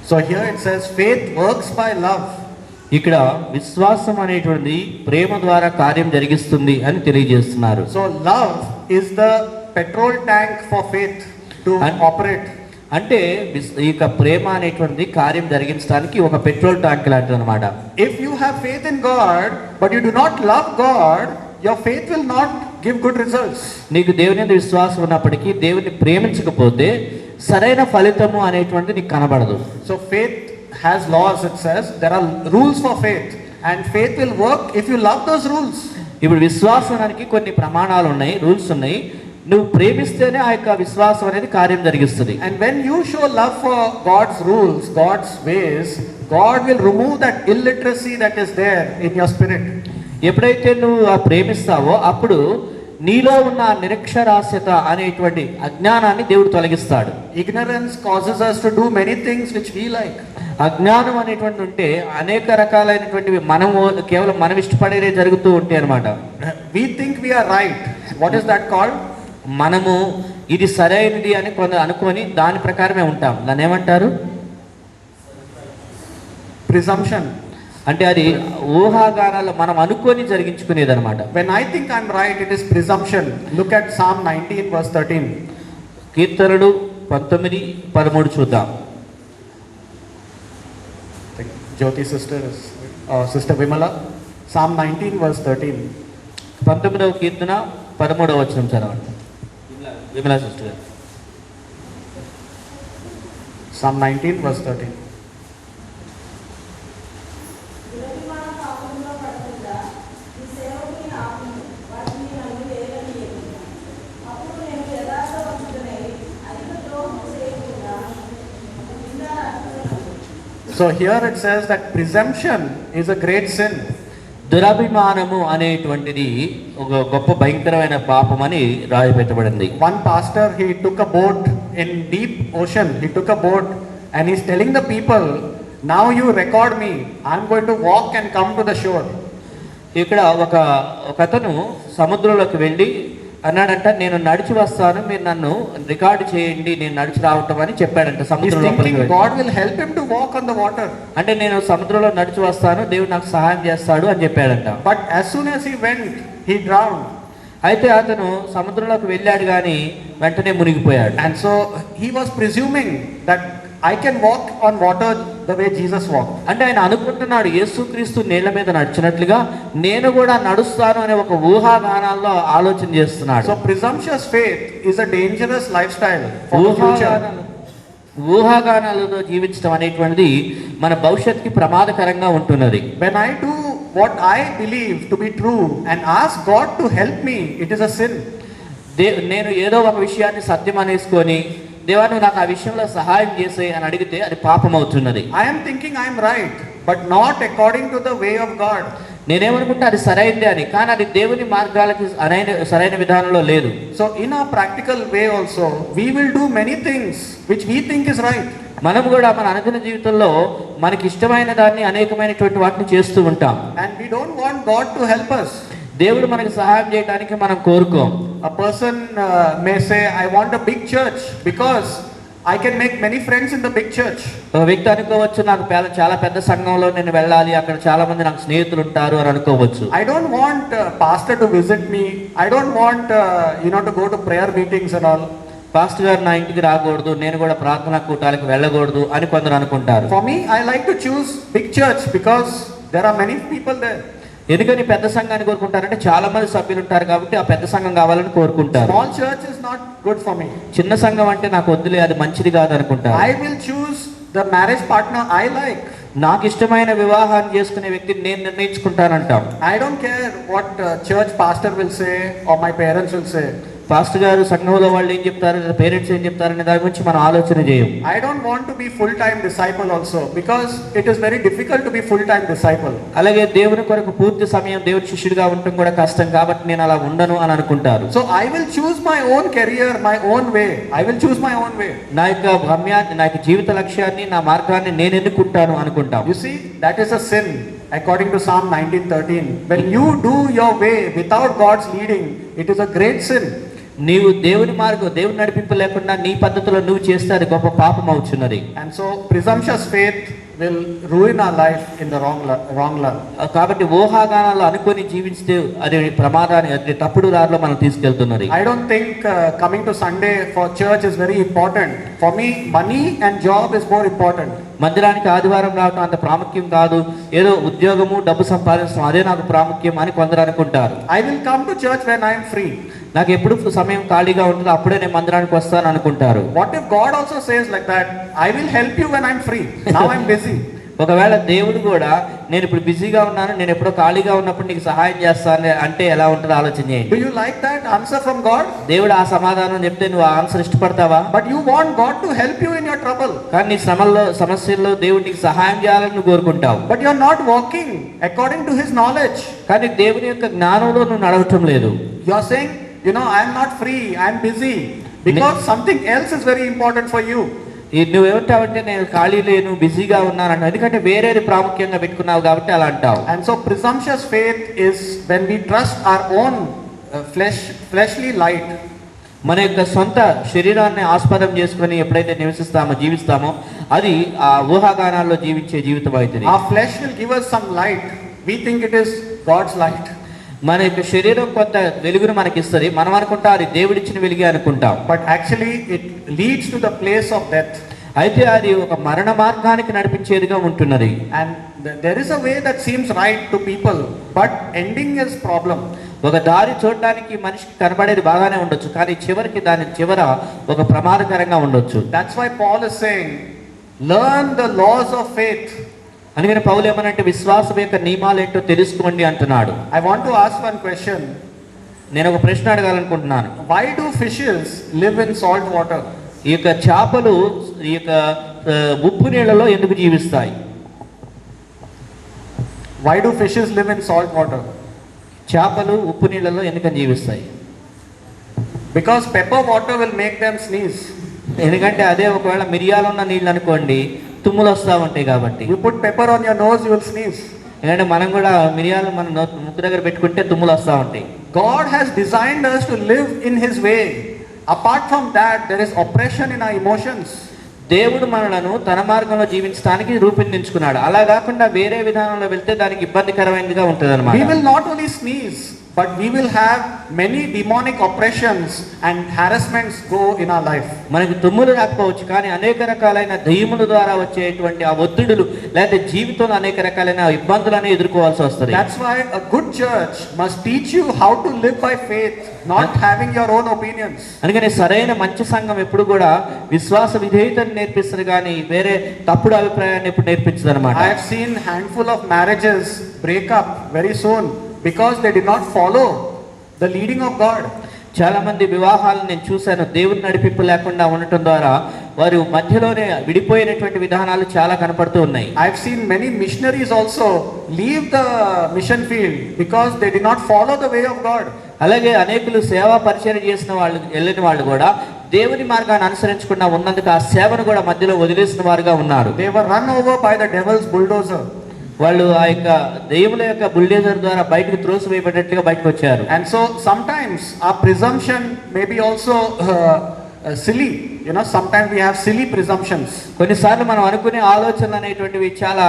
So here it says faith works by love. ఇక్కడ విశ్వాసం అనేటువంటిది ప్రేమ ద్వారా కార్యం జరిగిస్తుంది అని తెలియజేస్తున్నారు. So love is the petrol tank for faith to operate. అంటే ఈ ప్రేమ అనేటువంటిది కార్యం జరిగించడానికి ఒక పెట్రోల్ ట్యాంక్ లాంటిది అనమాట. If you have faith in God but you do not love God, your faith will not give good results. నీకు దేవుని యందు విశ్వాసం ఉన్నప్పటికీ దేవుని ప్రేమించకపోతే సరైన ఫలితము అనేటువంటిది నీకు కనబడదు. So faith has laws, it says. There are rules for faith and faith will work if you love those rules. ఇప్పుడు విశ్వాసానికి కొన్ని ప్రమాణాలు ఉన్నాయి, రూల్స్ ఉన్నాయి. నువ్వు ప్రేమిస్తేనే ఆ యొక్క విశ్వాసం అనేది కార్యం జరిగిస్తుంది. And when you show love for God's rules, God's ways, God will remove that illiteracy that is there in your spirit. ఎప్పుడైతే నువ్వు ప్రేమిస్తావో అప్పుడు నీలో ఉన్న నిరక్షరాస్యత అనేటువంటి అజ్ఞానాన్ని దేవుడు తొలగిస్తాడు. Ignorance causes us to do many things which we like. అజ్ఞానం అనేటువంటి ఉంటే అనేక రకాలైనటువంటివి మనము కేవలం మనం ఇష్టపడేదే జరుగుతూ ఉంటాయి అన్నమాట. We think we are right. What is that called? మనము ఇది సరైనది అని కొందరు అనుకొని దాని ప్రకారమే ఉంటాం. దాన్ని ఏమంటారు? Presumption. అంటే అది ఊహాగానాలు మనం అనుకొని జరిగించుకునేది అనమాట. When I think I'm right, it is presumption. Look at Psalm 19 verse 13. కీర్తనలు 19:13 చూద్దాం. Jyoti sister, Sister Vimala. Psalm 19 verse 13. 19వ కీర్తన 13వ వచనం చదవండి. విమలా సిస్టర్ గారు. Psalm 19 verse 13. So here it says that presumption is a great sin. దురభిమానము అనేటువంటిది ఒక గొప్ప భయంకరమైన పాపం అని రాయి పెట్టబడింది. One pastor, he took a boat in deep ocean. He took a boat and he's telling the people, now you record me. I'm going to walk and come to the shore. ఇక్కడ ఒక అతను సముద్రంలోకి వెళ్ళి అన్నాడంట, నేను నడిచి వస్తాను, మీరు నన్ను రికార్డు చేయండి, నేను నడిచి రావటం అని చెప్పాడంట. He's సముద్రంలో thinking God will help him to walk on the water. అంటే నేను సముద్రంలో నడిచి వస్తాను, దేవుడు నాకు సహాయం చేస్తాడు అని చెప్పాడంట. But as soon as he went, he drowned. అయితే అతను సముద్రంలోకి వెళ్ళాడు కానీ వెంటనే మునిగిపోయాడు. And so he was presuming that I can walk on water the way Jesus walked. అంటే ఆయన అనుకుంటున్నాడు యేసుక్రీస్తు నీళ్ల మీద నడిచినట్లుగా నేను కూడా నడుస్తాను అనే ఒక ఊహాగానాల్లో ఆలోచన చేస్తున్నాడు. So presumptuous faith is a dangerous lifestyle for the future. ఊహాగానాలతో జీవించడం అనేటువంటిది మన భవిష్యత్తుకి ప్రమాదకరంగా ఉంటున్నది. When I do what I believe to be true and ask God to help me, it is a sin. నేను ఏదో ఒక విషయాన్ని సత్యం అనేసుకొని దేవా నువ్వు నాకు ఆ విషయంలో సహాయం చేసే అని అడిగితే అది పాపం అవుతున్నది. I am thinking I am right, but not according to the way of God. నేనేమనుకుంటే అది సరైనదే అని, కానీ అది దేవుని మార్గాలకి సరైన విధానంలో లేదు. So in our practical way also, we will do many things which we think is right. మనం కూడా మన అనుదిన జీవితంలో మనకి ఇష్టమైన దాన్ని అనేకమైనటువంటి వాటిని చేస్తూ ఉంటాం. And we don't want God to help us. దేవుడు మనకి సహాయం చేయడానికి మనం కోరుకోం. A person may say, I want a big church because I can make many friends in the big church. ఒక వ్యక్తి అనుకోవచ్చు నాకు చాలా పెద్ద సంఘంలో నేను వెళ్ళాలి, అక్కడ చాలా మంది నాకు స్నేహితులు ఉంటారు అని అనుకోవచ్చు. I don't want pastor to visit me. I don't want to go to prayer meetings and all. Pastor గారు నా ఇంటికి రాకూడదు, నేను కూడా ప్రార్థనా కూటాలకు వెళ్ళకూడదు అని కొందరు అనుకుంటారు. For me, I like to choose big church because there are many people there. ఎందుకని పెద్ద సంఘాన్ని కోరుకుంటారంటే చాలా మంది సభ్యులు ఉంటారు కాబట్టి ఆ పెద్ద సంఘం కావాలని కోరుకుంటారు. Small church is not good for me. చిన్న సంఘం అంటే నాకు వద్దులే, అది మంచిది కాదు అనుకుంటారు. I will choose the marriage partner I like. నాకు ఇష్టమైన వివాహాన్ని చేసుకునే వ్యక్తిని నేను నిర్ణయించుకుంటానంటాం. I don't care what church pastor will say or my parents will say. Pastor గారు సంఘంలో వాళ్ళు ఏం చెప్తారు, పేరెంట్స్ ఏం చెప్తారు అనే దాని గురించి మనం ఆలోచన చేయం. I don't want to be full-time disciple also because it is very difficult to be full-time disciple. అలాగే దేవుని కొరకు పూర్తి సమయం దేవుని శిష్యుడిగా ఉండటం కూడా కష్టం కాబట్టి నేను అలా ఉండను అని అనుకుంటారు. So I will choose my own career, my own way. I will choose my own way. నా యొక్క గమ్యాన్ని, నా యొక్క జీవిత లక్ష్యాన్ని, నా మార్గాన్ని నేను ఎన్నుకుంటాను అనుకుంటాం. You see, that is a sin according to Psalm 19:13. When you do your way without God's leading, it is a great sin. నీవు దేవుని మార్గం, దేవుని నడిపింపు లేకుండా నీ పద్ధతిలో నువ్వు చేస్తే అది గొప్ప పాపం అవుతున్నది. And so presumptuous faith will ruin our life in the wrong line. కాబట్టి ఊహాగానాలు అనుకొని జీవిస్తే అది ప్రమాదాన్ని, అది తప్పుడు దారిలో మనం తీసుకెళ్తున్నది. I don't think coming to Sunday for church is very important. For me, money and job is more important. మందిరానికి ఆదివారం రావడం అంత ప్రాముఖ్యం కాదు, ఏదో ఉద్యోగము డబ్బు సంపాదించడం అదే నాకు ప్రాముఖ్యం అని కొందరు అనుకుంటారు. I will come to church when I am free. నాకు ఎప్పుడు సమయం ఖాళీగా ఉంటుందో అప్పుడే నేను మందిరానికి వస్తాను అనుకుంటారు. What if God also says like that? I will help you when I am free. Now I am busy. ఒకవేళ దేవుడు కూడా నేను ఇప్పుడు బిజీగా ఉన్నాను, నేను ఎప్పుడో ఖాళీగా ఉన్నప్పుడు నీకు సహాయం చేస్తాను అంటే ఎలా ఉంటుందో ఆలోచన చేయండి. Do you like that answer from God? దేవుడు ఆ సమాధానం చెప్తే నువ్వు ఆ answer ఇష్టపడతావా? But you want God to help you in your trouble. కానీ నీ సమస్యల్లో దేవుడు నీకు సహాయం చేయాలని నువ్వు కోరుకుంటావు. But you are not walking according to His knowledge. కానీ దేవుని యొక్క జ్ఞానంలో నువ్వు నడవటం లేదు. You are saying, I am not free, I am busy. Because something else is very important for you. నువ్వేమంటావంటే నేను ఖాళీ లేను, బిజీగా ఉన్నాను అంటావు, ఎందుకంటే వేరేది ప్రాముఖ్యంగా పెట్టుకున్నావు కాబట్టి అలా అంటావు. And so presumptuous faith is when we trust our own fleshly light. మన యొక్క సొంత శరీరాన్ని ఆస్పదం చేసుకొని ఎప్పుడైతే జీవిస్తామో అది ఆ ఊహాగానాల్లో జీవించే జీవితం అవుతుంది. Our flesh will give us some light. We think it is God's light. మన యొక్క శరీరం కొంత వెలుగును మనకి ఇస్తుంది, మనం అనుకుంటా అది దేవుడిచ్చిన వెలుగే అనుకుంటాం. But actually it leads to the place of death. అయితే అది ఒక మరణ మార్గానికి నడిపించేదిగా ఉంటున్నది. And there is a way that seems right to people, but ending is problem. ఒక దారి చూడడానికి మనిషికి కనబడేది బాగానే ఉండొచ్చు, కానీ చివరికి దాని చివర ఒక ప్రమాదకరంగా ఉండొచ్చు. That's why Paul is saying, learn the laws of faith. అందుకని పౌలు ఏమనంటే విశ్వాసం యొక్క నియమాలు ఏంటో తెలుసుకోండి అంటున్నాడు. I want to ask one question. నేను ఒక ప్రశ్న అడగాలనుకుంటున్నాను. Why do fishes live in salt water? ఈ యొక్క చేపలు ఈ యొక్క ఉప్పు నీళ్ళలో ఎందుకు జీవిస్తాయి? Why do fishes live in salt water? చేపలు ఉప్పు నీళ్ళలో ఎందుకని జీవిస్తాయి? Because pepper water will make them sneeze. ఎందుకంటే అదే ఒకవేళ మిరియాలు ఉన్న నీళ్ళు అనుకోండి తుమ్ములు వస్తూ ఉంటాయి కాబట్టి. You put pepper on your nose, you will sneeze. ఎందుకంటే మనం కూడా మిరియాలు మన ముక్కు దగ్గర పెట్టుకుంటే తుమ్ములు వస్తూ ఉంటాయి. God has designed us to live in His way. Apart from that, there is oppression in our emotions. దేవుడు మనలను తన మార్గంలో జీవించడానికి రూపొందించుకున్నాడు. అలా కాకుండా వేరే విధానంలో వెళ్తే దానికి ఇబ్బందికరమైనదిగా ఉంటుంది We అనమాట. will not only sneeze, but we will have many demonic oppressions and harassments go in our life. మనకి తుమ్ములు రాకపోవచ్చు కానీ అనేక రకాలైన దయ్యముల ద్వారా వచ్చేటువంటి ఆ ఒత్తిడులు లేదా జీవితంలో అనేక రకాలైన ఇబ్బందులను ఎదుర్కోవాల్సి వస్తుంది. That's why a good church must teach you how to live by faith, not having your own opinions. అందుకని సరైన మంచి సంఘం ఎప్పుడు కూడా విశ్వాస విధేయతను నేర్పిస్తుంది కానీ వేరే తప్పుడు అభిప్రాయాన్ని ఎప్పుడు నేర్పించదు అనమాట. I have seen handful of marriages break up very soon because they did not follow the leading of God. చాలా మంది వివాహాలను నేను చూశాను, దేవుని నడిపింపు లేకుండా ఉండటం ద్వారా వారు మధ్యలోనే విడిపోయినటువంటి విధానాలు చాలా కనపడుతూ ఉన్నాయి. I have seen many missionaries also leave the mission field because they did not follow the way of God. అలాగే అనేకులు సేవా పరిచయం చేసిన వాళ్ళు వెళ్ళిన వాళ్ళు కూడా దేవుని మార్గాన్ని అనుసరించకుండా ఉన్నందుకు ఆ సేవను కూడా మధ్యలో వదిలేసిన వారుగా ఉన్నారు. They were run over by the devil's bulldozer. వాళ్ళు ఆ యొక్క దేవుల యొక్క బుల్డేజర్ ద్వారా బయటకు త్రోసివేయబడినట్లుగా బయటకు వచ్చారు. And so sometimes our presumption may be also silly. You know, sometimes we have silly presumptions. కొన్నిసార్లు మనం అనుకునే ఆలోచనలు అనేటువంటివి చాలా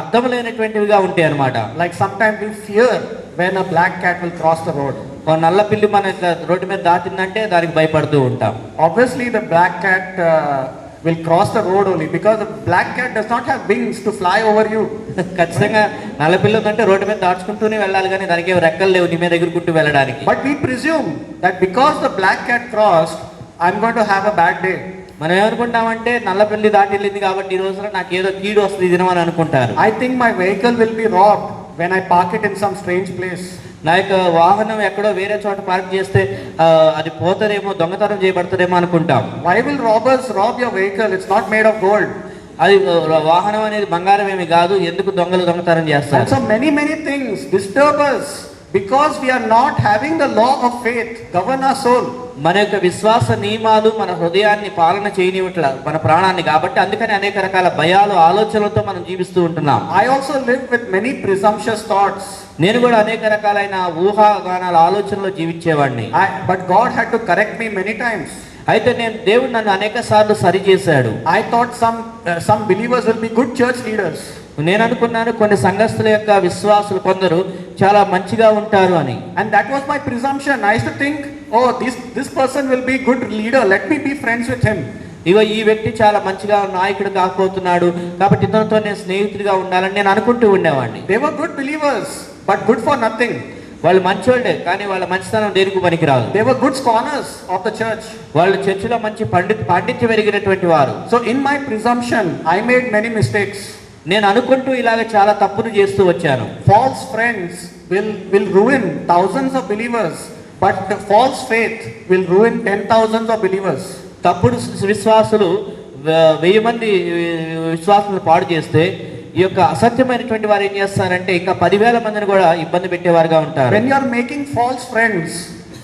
అర్థం లేనటువంటివిగా ఉంటాయి అన్నమాట. Like sometimes we fear when a black cat will cross the road. ఒక నల్ల పిల్లి మన రోడ్డు మీద దాటిందంటే దానికి భయపడుతూ ఉంటాం. Obviously the black cat will cross the road only because the black cat does not have wings to fly over you. ఖచ్చితంగా నల్ల పిల్లి ఉందంటే రోడ్డు మీద దాచుకుంటూనే వెళ్ళాలి కానీ దానికి రెక్కలు లేవు నీ మీద ఎగురుకుంటూ వెళ్ళడానికి. But we presume that because the black cat crossed, I'm going to have a bad day. మనం ఏమనుకుంటామంటే నల్ల పిల్లి దాటి వెళ్ళింది కాబట్టి ఈ రోజున నాకు ఏదో కీడు వస్తుంది ఈ దినం అని అనుకుంటారు. I think my vehicle will be robbed when I park it in some strange place. నా యొక్క వాహనం ఎక్కడో వేరే చోట పార్క్ చేస్తే అది పోతారేమో, దొంగతనం చేయబడతారేమో అనుకుంటాం. Why will robbers rob your vehicle? It's not made of gold. అది వాహనం అనేది బంగారం ఏమి కాదు, ఎందుకు దొంగలు దొంగతనం And చేస్తారు? so many things disturb us because we are not having the law of faith govern our soul. మన యొక్క విశ్వాస నియమాలు మన హృదయాన్ని పాలన చేయనివట్ల మన ప్రాణాన్ని, కాబట్టి అందుకని అనేక రకాల భయాలు ఆలోచనలతో మనం జీవిస్తూ ఉంటున్నాం. I also live with many presumptuous thoughts. నేను కూడా అనేక రకాలైన ఊహాగానాల ఆలోచనలో జీవించేవాడిని. But God had to correct me many times. అయితే దేవుడు నన్ను అనేక సార్లు సరి చేశాడు. I thought some believers will be good church leaders. నేను అనుకున్నాను కొన్ని సంఘస్థుల యొక్క విశ్వాసులు కొందరు చాలా మంచిగా ఉంటారు అని. And that was my presumption. I used to think, oh, this person will be good leader. Let me be friends with him. ఇగో ఈ వ్యక్తి చాలా మంచిగా నాయకుడు కాకపోతున్నాడు కాబట్టి ఇతనితో నేను స్నేహితుడిగా ఉండాలని నేను అనుకుంటూ ఉండేవాడిని. They were good believers, but good for nothing. వాళ్ళు మంచోళ్ళే కానీ వాళ్ళ మంచితనం దేనికి పనికిరాదు. They were good scholars of the church. వాళ్ళు చర్చిలో మంచి పాండిత్యం ఎరిగినటువంటి వారు. So in my presumption, I made many mistakes. నేను అనుకుంటూ ఇలాగ చాలా తప్పులు చేస్తూ వచ్చాను. False friends will ruin thousands of believers, but the false faith will ruin 10,000s of believers. తప్పుడు విశ్వాసులు 1000 మంది విశ్వాసులను పాడు చేస్తే ఈ యొక్క అసత్యమైనటువంటి వారు ఏం చేస్తారంటే ఇంకా 10,000 మందిని కూడా ఇబ్బంది పెట్టేవారుగా ఉంటారు. When you are making false friends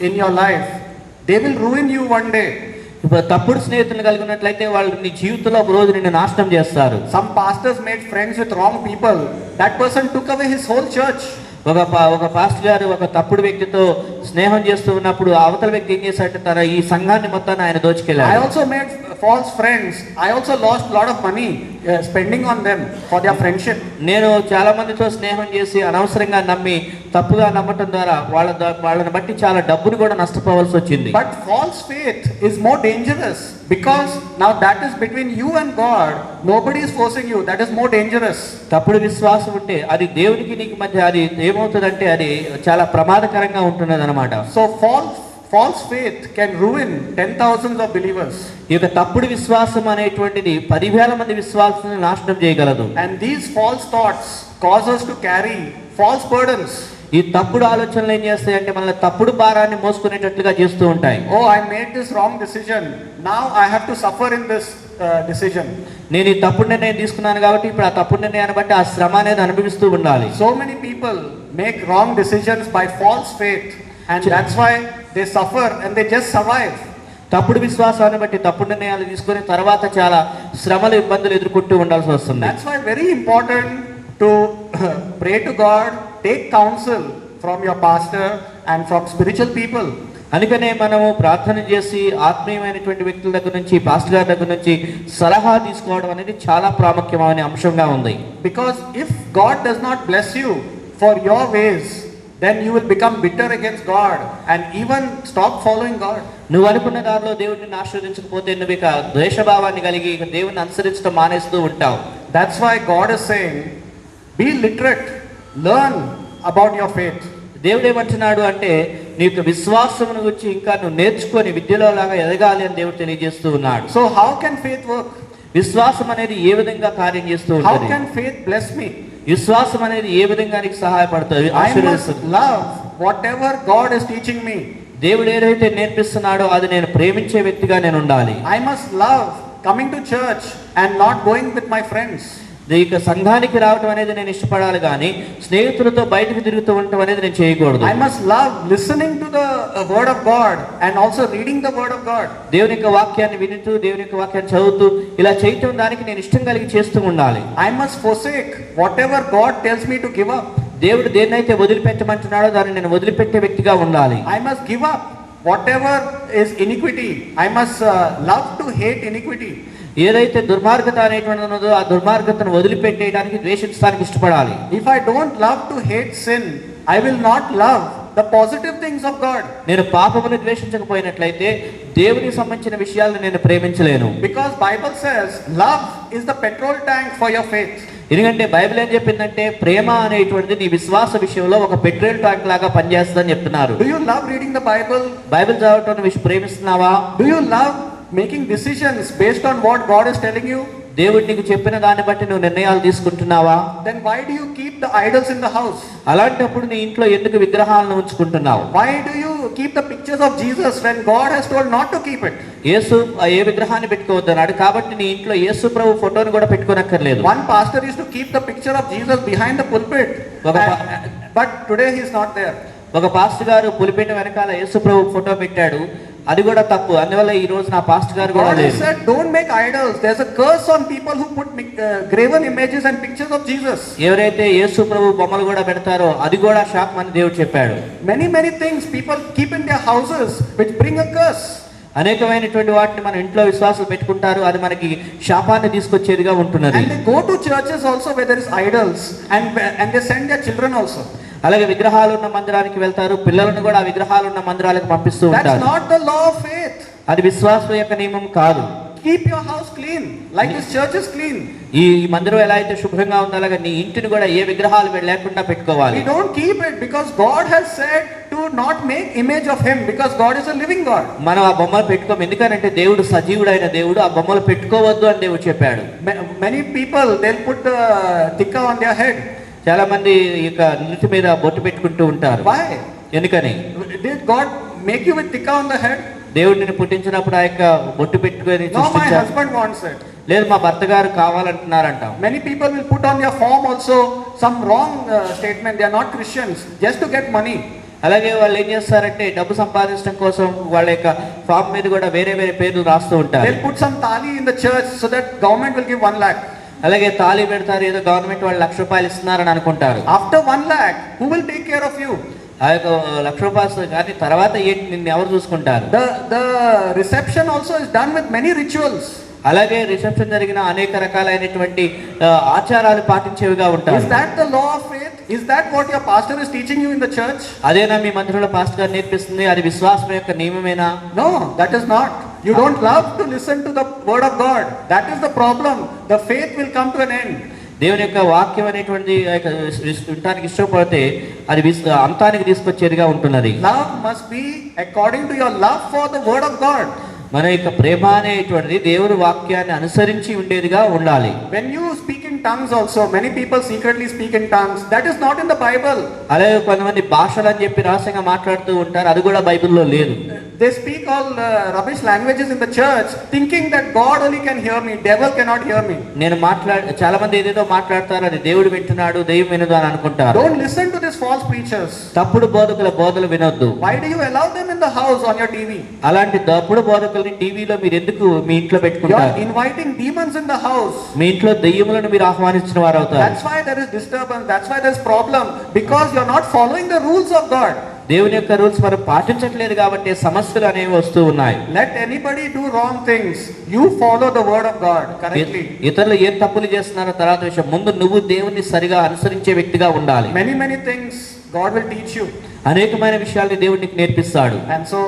in your life, they will ruin you one day. ఇప్పుడు తప్పుడు స్నేహితులను కలిగి ఉన్నట్లయితే వాళ్ళు నీ జీవితంలో ఒక రోజు నిన్ను నాశనం చేస్తారు. Some pastors made friends with wrong people. That person took away his whole church. ఒక పాస్టర్ గారు ఒక తప్పుడు వ్యక్తితో స్నేహం చేస్తూ ఉన్నప్పుడు అవతల వ్యక్తి ఏం చేశాడంటే తన ఈ సంఘాన్ని మొత్తాన్ని ఆయన దోచుకెళ్ళాడు. I also made false friends. I also lost a lot of money spending on them for their friendship. నేను చాలా మందితో స్నేహం చేసి అనవసరంగా నమ్మి తప్పుగా నమ్మటం ద్వారా వాళ్ళని బట్టి చాలా డబ్బును కూడా నష్టపోవాల్సి వచ్చింది. But false faith is more dangerous because now that is between you and God. Nobody is forcing you. That is more dangerous. తప్పుడు విశ్వాసం ఉంటే అది దేవునికి నీకు మధ్య అది ఏమవుతుందంటే అది చాలా ప్రమాదకరంగా ఉంటున్నది అనమాట. So false faith can ruin 10,000s of believers. ఈ యొక్క తప్పుడు విశ్వాసం అనేటువంటిది 10,000 మంది విశ్వాసాలను నాశనం చేయగలదు. And these false thoughts cause us to carry false burdens. ఈ తప్పుడు ఆలోచనలు ఏం చేస్తాయంటే మనల్ని తప్పుడు భారాన్ని మోసుకునేటట్లుగా చేస్తూ ఉంటాయి. Oh, I made this wrong decision. Now I have to suffer in this decision. నేను ఈ తప్పుడు నిర్ణయం తీసుకున్నాను కాబట్టి ఇప్పుడు ఆ తప్పుడు నిర్ణయాన్ని బట్టి ఆ శ్రమ అనేది అనుభవిస్తూ ఉండాలి. So many people make wrong decisions by false faith, and that's why they suffer and they just survive. తప్పుడు విశ్వాసాన్ని బట్టి తప్పుడు నిర్ణయాలు తీసుకుని తర్వాత చాలా శ్రమలు ఇబ్బందులు ఎదుర్కొంటూ ఉండాల్సి వస్తుంది. That's why very important to pray to God, take counsel from your pastor and from spiritual people. అందుకనే మనము ప్రార్థన చేసి ఆత్మీయమైనటువంటి వ్యక్తుల దగ్గర నుంచి పాస్టర్ గారి దగ్గర నుంచి సలహా తీసుకోవడం అనేది చాలా ప్రాముఖ్యమైన అంశంగా ఉంది. Because if God does not bless you for your ways, then you will become bitter against God and even stop following God. నువ్వు అనుకున్న దారిలో దేవుడిని ఆశీర్వదించకపోతే నువ్వు ఇక ద్వేషభావాన్ని కలిగి ఇక దేవుడిని అనుసరించడం మానేస్తూ ఉంటావు. That's why God is saying, be literate, learn about your faith. దేవుడు ఏమంటున్నాడు అంటే నీ యొక్క విశ్వాసమును గురించి ఇంకా నువ్వు నేర్చుకొని విద్యలో లాగా ఎదగాలి అని దేవుడు తెలియజేస్తూ ఉన్నాడు. So how can faith work? విశ్వాసం అనేది ఏ విధంగా కార్యం చేస్తూ How ఉంటుంది? can faith bless me? విశ్వాసం అనేది ఏ విధంగా నీకు సహాయపడుతుంది, I must ఆశీర్వదిస్తుంది? love whatever God is teaching me. దేవుడు ఏదైతే నేర్పిస్తున్నాడో అది నేను ప్రేమించే వ్యక్తిగా నేను ఉండాలి. I must love coming to church and not going with my friends. ఇక సంఘానికి రావటం అనేది నేను ఇష్టపడాలి కానీ స్నేహితులతో బయటకు తిరుగుతూ ఉండటం అనేది నేను చేయకూడదు. I must love listening to the word of God and also reading the word of God. దేవుని యొక్క వాక్యాన్ని వింటూ దేవుని యొక్క వాక్యాన్ని చదువుతూ ఇలా చేయటం దానికి నేను ఇష్టం కలిగి చేస్తూ ఉండాలి. I must forsake whatever God tells me to give up. దేవుడు దేన్నైతే వదిలిపెట్టమంటున్నాడో దాన్ని నేను వదిలిపెట్టే వ్యక్తిగా ఉండాలి. I must give up whatever is iniquity. I must love to hate iniquity. ఏదైతే దుర్మార్గత అనేటువంటి ఉన్నదో ఆ దుర్మార్గతను వదిలిపెట్టేయడానికి ద్వేషించడానికి ఇష్టపడాలి. If I don't love to hate sin, I will not love the positive things of God. నేను పాపమును ద్వేషించకపోయినట్లయితే దేవునికి సంబంధించిన విషయాలను నేను ప్రేమించలేను. Because Bible says love is the petrol tank for your faith. ఎందుకంటే బైబిల్ ఏం చెప్పిందంటే ప్రేమ అనేటువంటిది నీ విశ్వాస విషయంలో ఒక పెట్రోల్ ట్యాంక్ లాగా పనిచేస్తుందని చెప్తున్నారు. Do you love reading the Bible? Bible చదవటం నువ్వు ప్రేమిస్తున్నావా? Do you love making decisions based on what God is telling you? దేవుడు నీకు చెప్పిన దాన్ని బట్టి నువ్వు నిర్ణయాలు తీసుకుంటున్నావా? Then why do you keep the idols in the house? అలాంటప్పుడు నీ ఇంట్లో ఎందుకు విగ్రహాలను ఉంచుకుంటున్నావు? Why do you keep the pictures of Jesus when God has told not to keep it? యేసు ఏ విగ్రహాన్ని పెట్టుకోవద్దన్నాడు కాబట్టి నీ ఇంట్లో యేసు ప్రభు ఫోటోని కూడా పెట్టుకోనక్కర్లేదు. One pastor used to keep the picture of Jesus behind the pulpit, but today he is not there. ఒక pastor గారు పులిపేట వెనకాల యేసు ప్రభు photo పెట్టాడు, అది కూడా తప్పు. అందువల్ల ఈ రోజు నా పాస్టర్ గారు కూడా God has లేరు. said don't make idols. There's a curse on people who put graven images and pictures of Jesus. ఎవరైతే యేసు ప్రభు బొమ్మలు కూడా పెడతారో అది కూడా శాపం అని దేవుడు చెప్పాడు. Many things people keep in their houses which bring a curse. అనేకమైనటువంటి వాటిని మన ఇంట్లో విశ్వాసాలు పెట్టుకుంటారు, అది మనకి శాపాన్ని తీసుకొచ్చేదిగా ఉంటున్నది. And they go to churches also where there is idols and they send their children also. అలాగే విగ్రహాలు ఉన్న మందిరానికి వెళ్తారు, పిల్లలను కూడా ఆ విగ్రహాలు ఉన్న మందిరాలకు పంపిస్తూ That's ఉంటారు. not the law of faith. అది విశ్వాసం యొక్క నియమం కాదు. Keep your house clean like this church is clean. ఈ మందిరం ఎలా అయితే శుభ్రంగా ఉందో అలాగే నీ ఇంటిని కూడా ఏ విగ్రహాలు లేకుండా పెట్టుకోవాలి. We don't keep it because God has said to not make image of him because God is a living God. మనం ఆ బొమ్మలు పెట్టుకోము, ఎందుకంటే దేవుడు సజీవుడైన దేవుడు, ఆ బొమ్మలు పెట్టుకోవద్దు అని దేవుడు చెప్పాడు. Many people they'll put the tikka on their head. చాలా మంది ఇక నుటి మీద బొట్టు పెట్టుకుంటూ ఉంటారు. Why? ఎందుకని? Did God make you with tikka on the head? దేవుడిని పుట్టించినప్పుడు ఆ యొక్క బొట్టు పెట్టుకొని No, my సృష్టించారు. husband wants it. లేదు మా భర్త గారు కావాలంటున్నారంట. Many people will put on their form also some wrong statement. They are not Christians just to get money. అలాగే వాళ్ళు ఏం చేస్తారంటే డబ్బు సంపాదించడం కోసం వాళ్ళ యొక్క ఫామ్ మీద కూడా వేరే వేరే పేర్లు రాస్తూ ఉంటారు. They'll put some tali in the church so that government will give 1 lakh. అలాగే తాళి పెడతారు, ఏదో గవర్నమెంట్ వాళ్ళు ₹1,00,000 ఇస్తున్నారని అనుకుంటారు. After 1 lakh, who will take care of you? ఆ యొక్క ₹1,00,000 కానీ తర్వాత ఏంటి, నిన్ను ఎవరు చూసుకుంటారు? The reception also is done with many rituals. అలాగే రిసెప్షన్ జరిగిన అనేక రకాలైనటువంటి ఆచారాలు పాటించేవిగా ఉంటారు. Is that the law of faith? Is that what your pastor is teaching you in the church? అదేనా మీ మందిరంలో పాస్టర్ గారు నేర్పిస్తుంది? అది విశ్వాసం యొక్క నియమమేనా? No, that is not. You don't love to listen to the word of God. That is the problem. The faith will come to an end. దేవుని యొక్క వాక్యం అనేటువంటి వినటానికి ఇష్టపడితే అది అంతానికి తీసుకొచ్చేదిగా ఉంటున్నది. Love must be according to your love for the word of God. మన యొక్క ప్రేమ అనేటువంటిది దేవుని వాక్యాన్ని అనుసరించి ఉండేదిగా ఉండాలి. When you speak in tongues also, many people secretly speak in tongues. That is not in the Bible. అలాగే కొంతమంది భాషలు అని చెప్పి రహస్యంగా మాట్లాడుతూ ఉంటారు, అది కూడా బైబిల్లో లేదు. They speak all rubbish languages in the church, thinking that God only can hear me, devil cannot hear me. చాలా మంది ఏదేదో మాట్లాడతారు, అది దేవుడు వింటున్నాడు, దెయ్యం వినదు అని అనుకుంటారు. Don't listen to these false preachers. తప్పుడు బోధకుల బోధలు వినొద్దు. Why do you allow them in the house on your TV? అలాంటి తప్పుడు బోధకుల్ని టీవీలో మీరు ఎందుకు మీ ఇంట్లో You పెట్టుకుంటారు? are inviting demons in the house. మీ ఇంట్లో దెయ్యములను మీరు ఆహ్వానించిన వారు అవుతారు. That's why there is disturbance. That's why there is problem, because you are not following the rules of God. దేవుని యొక్క రూల్స్ మనం పాటించట్లేదు కాబట్టి సమస్యలు అనేవి వస్తూ ఉన్నాయి. Let anybody do wrong things, you follow the word of God correctly. ఇతరులు ఏ తప్పులు చేస్తున్నారో తర్వాత విషయం, ముందు నువ్వు దేవుని సరిగా అనుసరించే వ్యక్తిగా ఉండాలి. Many things God will teach you. అనేకమైన విషయాల్ని దేవుడు నీకు నేర్పిస్తాడు. And so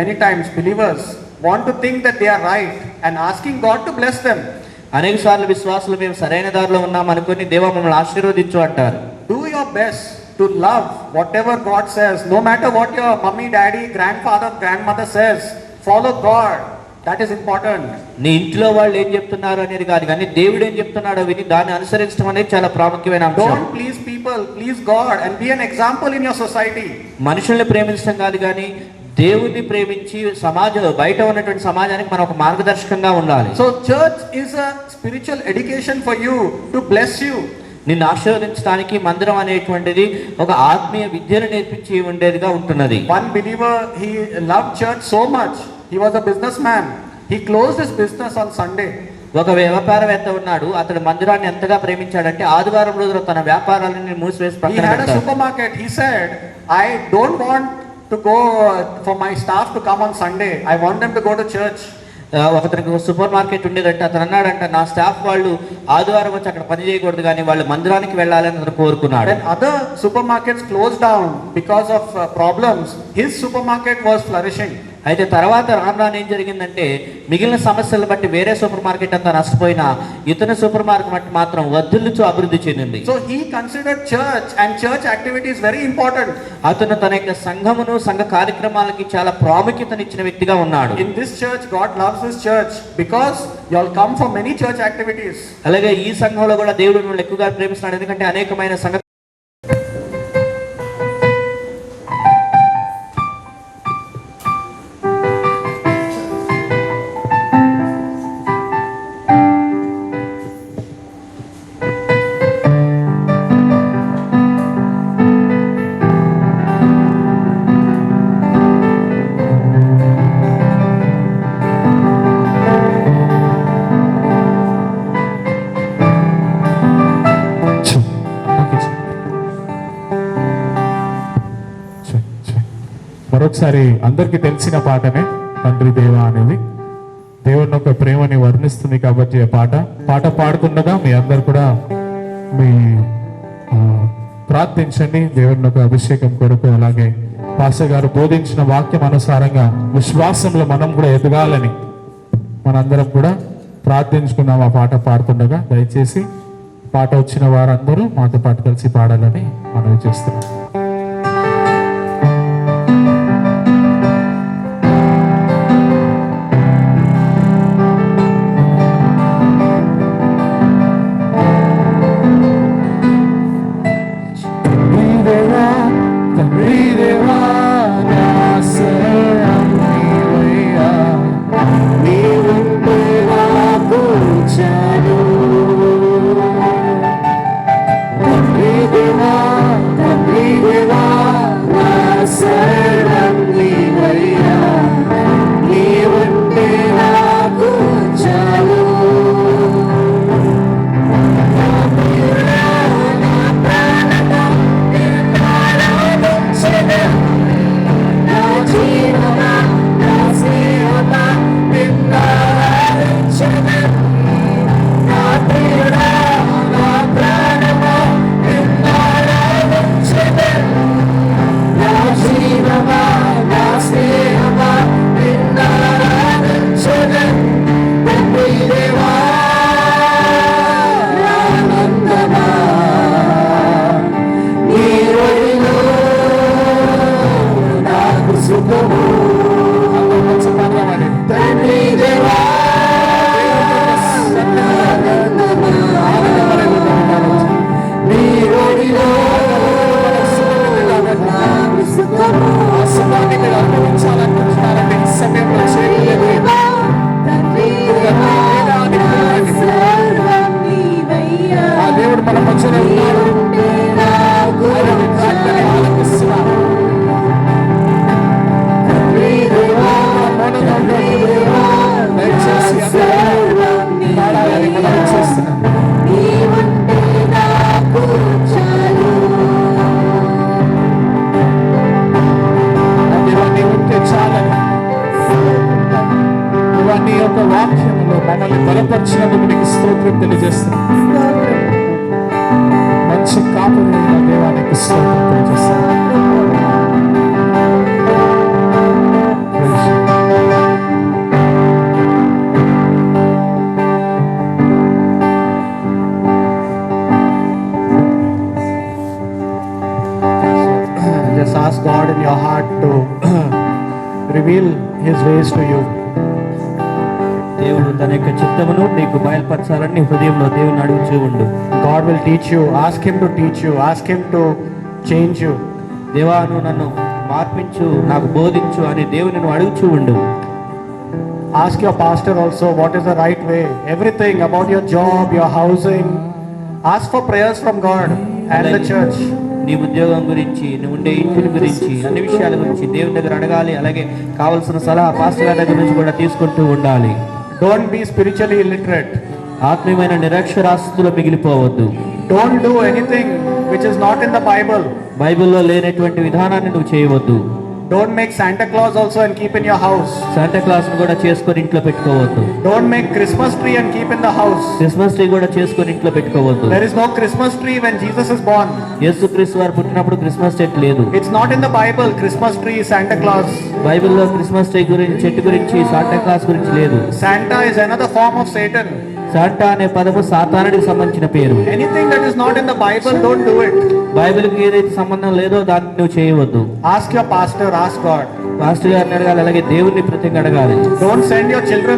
many times believers want to think that they are right and asking God to bless them. అనేక సార్లు విశ్వాసులు మేము సరైన దారిలో ఉన్నాం అనుకుని దేవా మమ్మల్ని ఆశీర్వదించు అంటారు. Do your best to love whatever God says, no matter what your mummy, daddy, grandfather, grandmother says. Follow God. That is important. నీ ఇంట్లో వాళ్ళు ఏం చెప్తున్నారు అనేది కాదు, కానీ దేవుడు ఏం చెప్తున్నాడో విని దాన్ని అనుసరించడం అనేది చాలా ప్రాముఖ్యమైన అంశం. Don't please people, please God and be an example in your society. మనుషుల్ని ప్రేమించడం కాదు, కానీ దేవుడిని ప్రేమించి సమాజంలో బయట ఉన్నటువంటి సమాజానికి మనం ఒక మార్గదర్శకంగా ఉండాలి. So church is a spiritual education for you to bless you. నిన్ను ఆశీర్వదించడానికి మందిరం అనేటువంటిది ఒక ఆత్మీయ విద్యను నేర్పించి ఉండేదిగా ఉంటున్నది. One believer, he loved church so much. He was a businessman. He closed his business on Sunday. ఒక వ్యాపారవేత్త ఉన్నాడు, అతడు మందిరాన్ని ఎంతగా ప్రేమించాడంటే ఆదివారం రోజున తన వ్యాపారాలను మూసివేసి He పక్కన had a పెట్టాడు. supermarket. He said, I don't want to go for my staff to come on Sunday. I want them to go to church. ఒకతనికి సూపర్ మార్కెట్ ఉండేదంటే అతను అన్నాడంట, నా స్టాఫ్ వాళ్ళు ఆదివారం వచ్చి అక్కడ పని చేయకూడదు, కానీ వాళ్ళు మందిరానికి వెళ్ళాలని అతను కోరుకున్నాడు. When other supermarkets closed down because of problems, his supermarket was flourishing. అయితే తర్వాత రాను ఏం జరిగిందంటే మిగిలిన సమస్యలు బట్టి వేరే సూపర్ మార్కెట్ అంతా నష్టపోయినా ఇతని సూపర్ మార్కెట్ మాత్రం వర్ధిల్లుచు అభివృద్ధి చెందింది. So he considered church and church activities very important. అతను తన యొక్క సంఘమును సంఘ కార్యక్రమాలకి చాలా ప్రాముఖ్యతనిచ్చిన వ్యక్తిగా ఉన్నాడు. In this church, God loves this church because you all come for many church activities. అలాగే ఈ సంఘంలో కూడా దేవుడు మిమ్మల్ని ఎక్కువగా ప్రేమిస్తున్నాడు, ఎందుకంటే అనేకమైన సంఘ మరొకసారి అందరికీ తెలిసిన పాటనే తండ్రి దేవా అనేది దేవుని యొక్క ప్రేమని వర్ణిస్తుంది కాబట్టి పాట పాడుతుండగా మీ అందరు కూడా మీ ప్రార్థించండి దేవుని యొక్క అభిషేకం కొరకు. అలాగే పాస్టర్ గారు బోధించిన వాక్యం అనుసారంగా విశ్వాసంలో మనం కూడా ఎదగాలని మనందరం కూడా ప్రార్థించుకున్నాం ఆ పాట పాడుతుండగా. దయచేసి పాట వచ్చిన వారందరూ మాతో పాటు కలిసి పాడాలని మనవి చేస్తున్నాం. Na స్తోత్రం తెలియజేస్తున్నాం. మంచి కాపురి అయిన దేవానికి స్తోత్రం తెలియజేస్తున్నాం. Praise you. Just ask God in your heart to reveal His ways to you. దేవుడు తన యొక్క చిత్తమును నీకు బయలుపరచాలని నీ హృదయంలో దేవుని అడుగుచూ ఉండు. God will teach you. Ask Him to teach you. Ask Him to change you. దేవా నువ్వు నన్ను మార్పించు, నాకు బోధించు అని దేవుని నువ్వు అడుగుచూ ఉండు. Ask your pastor also what is the right way. Everything about your job, your housing. Ask for prayers from God and the church. నీ ఉద్యోగం గురించి, నువ్వు ఉండే ఇంటిని గురించి, అన్ని విషయాల గురించి దేవుని దగ్గర అడగాలి. అలాగే కావలసిన సలహా పాస్టర్ గారి దగ్గర నుంచి కూడా తీసుకుంటూ ఉండాలి. Don't be spiritually illiterate. ఆత్మీయమైన నిరక్షరాస్యతలో మిగిలిపోవద్దు. Don't do anything which is not in the Bible. బైబిల్లో లేనటువంటి విధానాన్ని నువ్వు చేయవద్దు. Don't make Santa Claus also and keep in your house. Santa Claus కూడా చేసుకొని ఇంట్లో పెట్టుకోవద్దు. Don't make Christmas tree and keep in the house. Christmas tree కూడా చేసుకొని ఇంట్లో పెట్టుకోవద్దు. There is no Christmas tree when Jesus is born. యేసుక్రీస్తు వారు పుట్టినప్పుడు క్రిస్మస్ చెట్టు లేదు. It's not in the Bible. Christmas tree is Santa Claus. బైబిల్లో క్రిస్మస్ ట్రీ గురించి, చెట్టు గురించి, శాంటా క్లాస్ గురించి లేదు. Santa is another form of Satan. Santa అనే పదము సాతానుడికి సంబంధించిన పేరు. Anything that is not in the Bible, don't do it. బైబిల్కి ఏదైతే సంబంధం లేదో దాన్ని నువ్వు చేయవద్దు. Ask your pastor, ask God. Pastor గారిని అడగాలి, అలాగే దేవుణ్ణి ప్రత్యేకంగా అడగాలి. Don't send your children